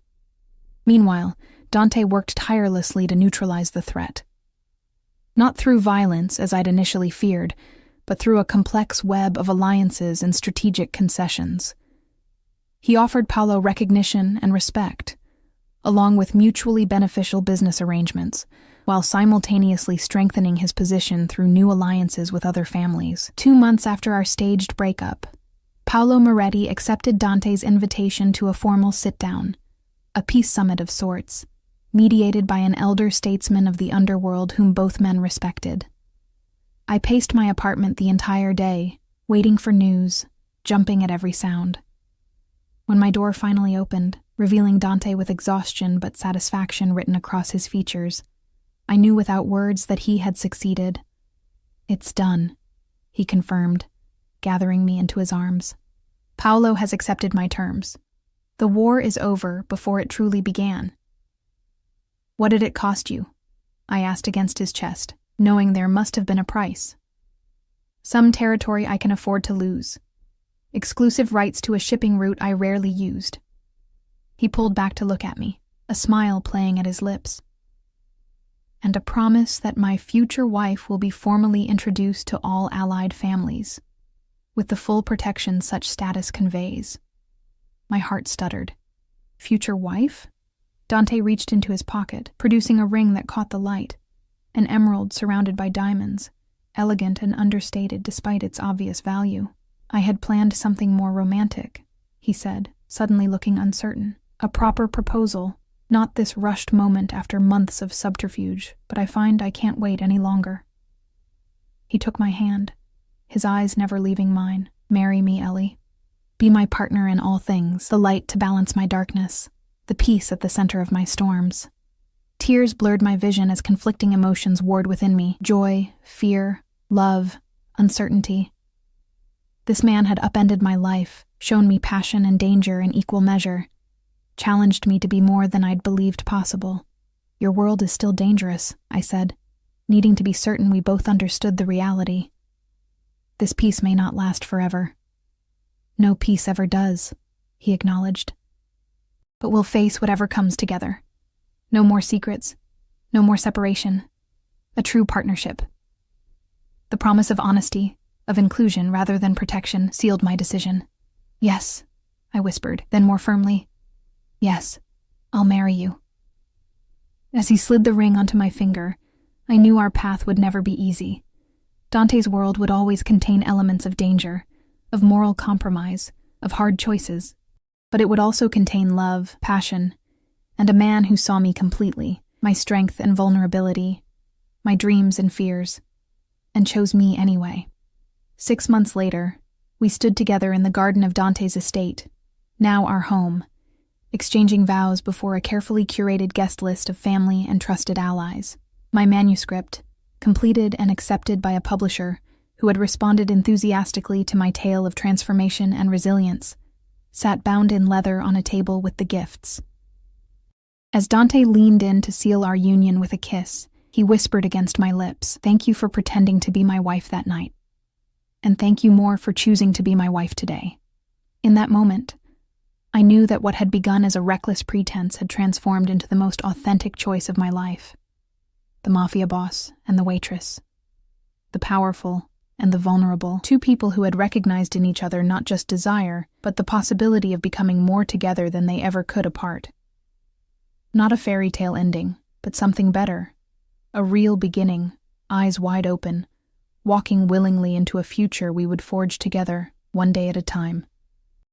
Meanwhile, Dante worked tirelessly to neutralize the threat. Not through violence, as I'd initially feared, but through a complex web of alliances and strategic concessions. He offered Paolo recognition and respect, along with mutually beneficial business arrangements, while simultaneously strengthening his position through new alliances with other families. 2 months after our staged breakup, Paolo Moretti accepted Dante's invitation to a formal sit-down, a peace summit of sorts, mediated by an elder statesman of the underworld whom both men respected. I paced my apartment the entire day, waiting for news, jumping at every sound. When my door finally opened, revealing Dante with exhaustion but satisfaction written across his features, I knew without words that he had succeeded. "It's done," he confirmed, gathering me into his arms. "Paolo has accepted my terms. The war is over before it truly began." "What did it cost you?" I asked against his chest, knowing there must have been a price. "Some territory I can afford to lose. Exclusive rights to a shipping route I rarely used." He pulled back to look at me, a smile playing at his lips. "And a promise that my future wife will be formally introduced to all allied families, with the full protection such status conveys." My heart stuttered. Future wife? Dante reached into his pocket, producing a ring that caught the light, an emerald surrounded by diamonds, elegant and understated despite its obvious value. "I had planned something more romantic," he said, suddenly looking uncertain. "A proper proposal, not this rushed moment after months of subterfuge, but I find I can't wait any longer." He took my hand, his eyes never leaving mine. "Marry me, Ellie. Be my partner in all things, the light to balance my darkness, the peace at the center of my storms." Tears blurred my vision as conflicting emotions warred within me: joy, fear, love, uncertainty. This man had upended my life, shown me passion and danger in equal measure, challenged me to be more than I'd believed possible. "Your world is still dangerous," I said, needing to be certain we both understood the reality. "This peace may not last forever." "No peace ever does," he acknowledged. "But we'll face whatever comes together. No more secrets, no more separation. A true partnership." The promise of honesty, of inclusion rather than protection, sealed my decision. "Yes," I whispered, then more firmly, "Yes, I'll marry you." As he slid the ring onto my finger, I knew our path would never be easy. Dante's world would always contain elements of danger, of moral compromise, of hard choices, but it would also contain love, passion, and a man who saw me completely, my strength and vulnerability, my dreams and fears, and chose me anyway. 6 months later, we stood together in the garden of Dante's estate, now our home, exchanging vows before a carefully curated guest list of family and trusted allies. My manuscript, completed and accepted by a publisher who had responded enthusiastically to my tale of transformation and resilience, sat bound in leather on a table with the gifts. As Dante leaned in to seal our union with a kiss, he whispered against my lips, "Thank you for pretending to be my wife that night. And thank you more for choosing to be my wife today." In that moment, I knew that what had begun as a reckless pretense had transformed into the most authentic choice of my life. The Mafia boss and the waitress. The powerful and the vulnerable. 2 people who had recognized in each other not just desire, but the possibility of becoming more together than they ever could apart. Not a fairy tale ending, but something better. A real beginning, eyes wide open, walking willingly into a future we would forge together, one day at a time.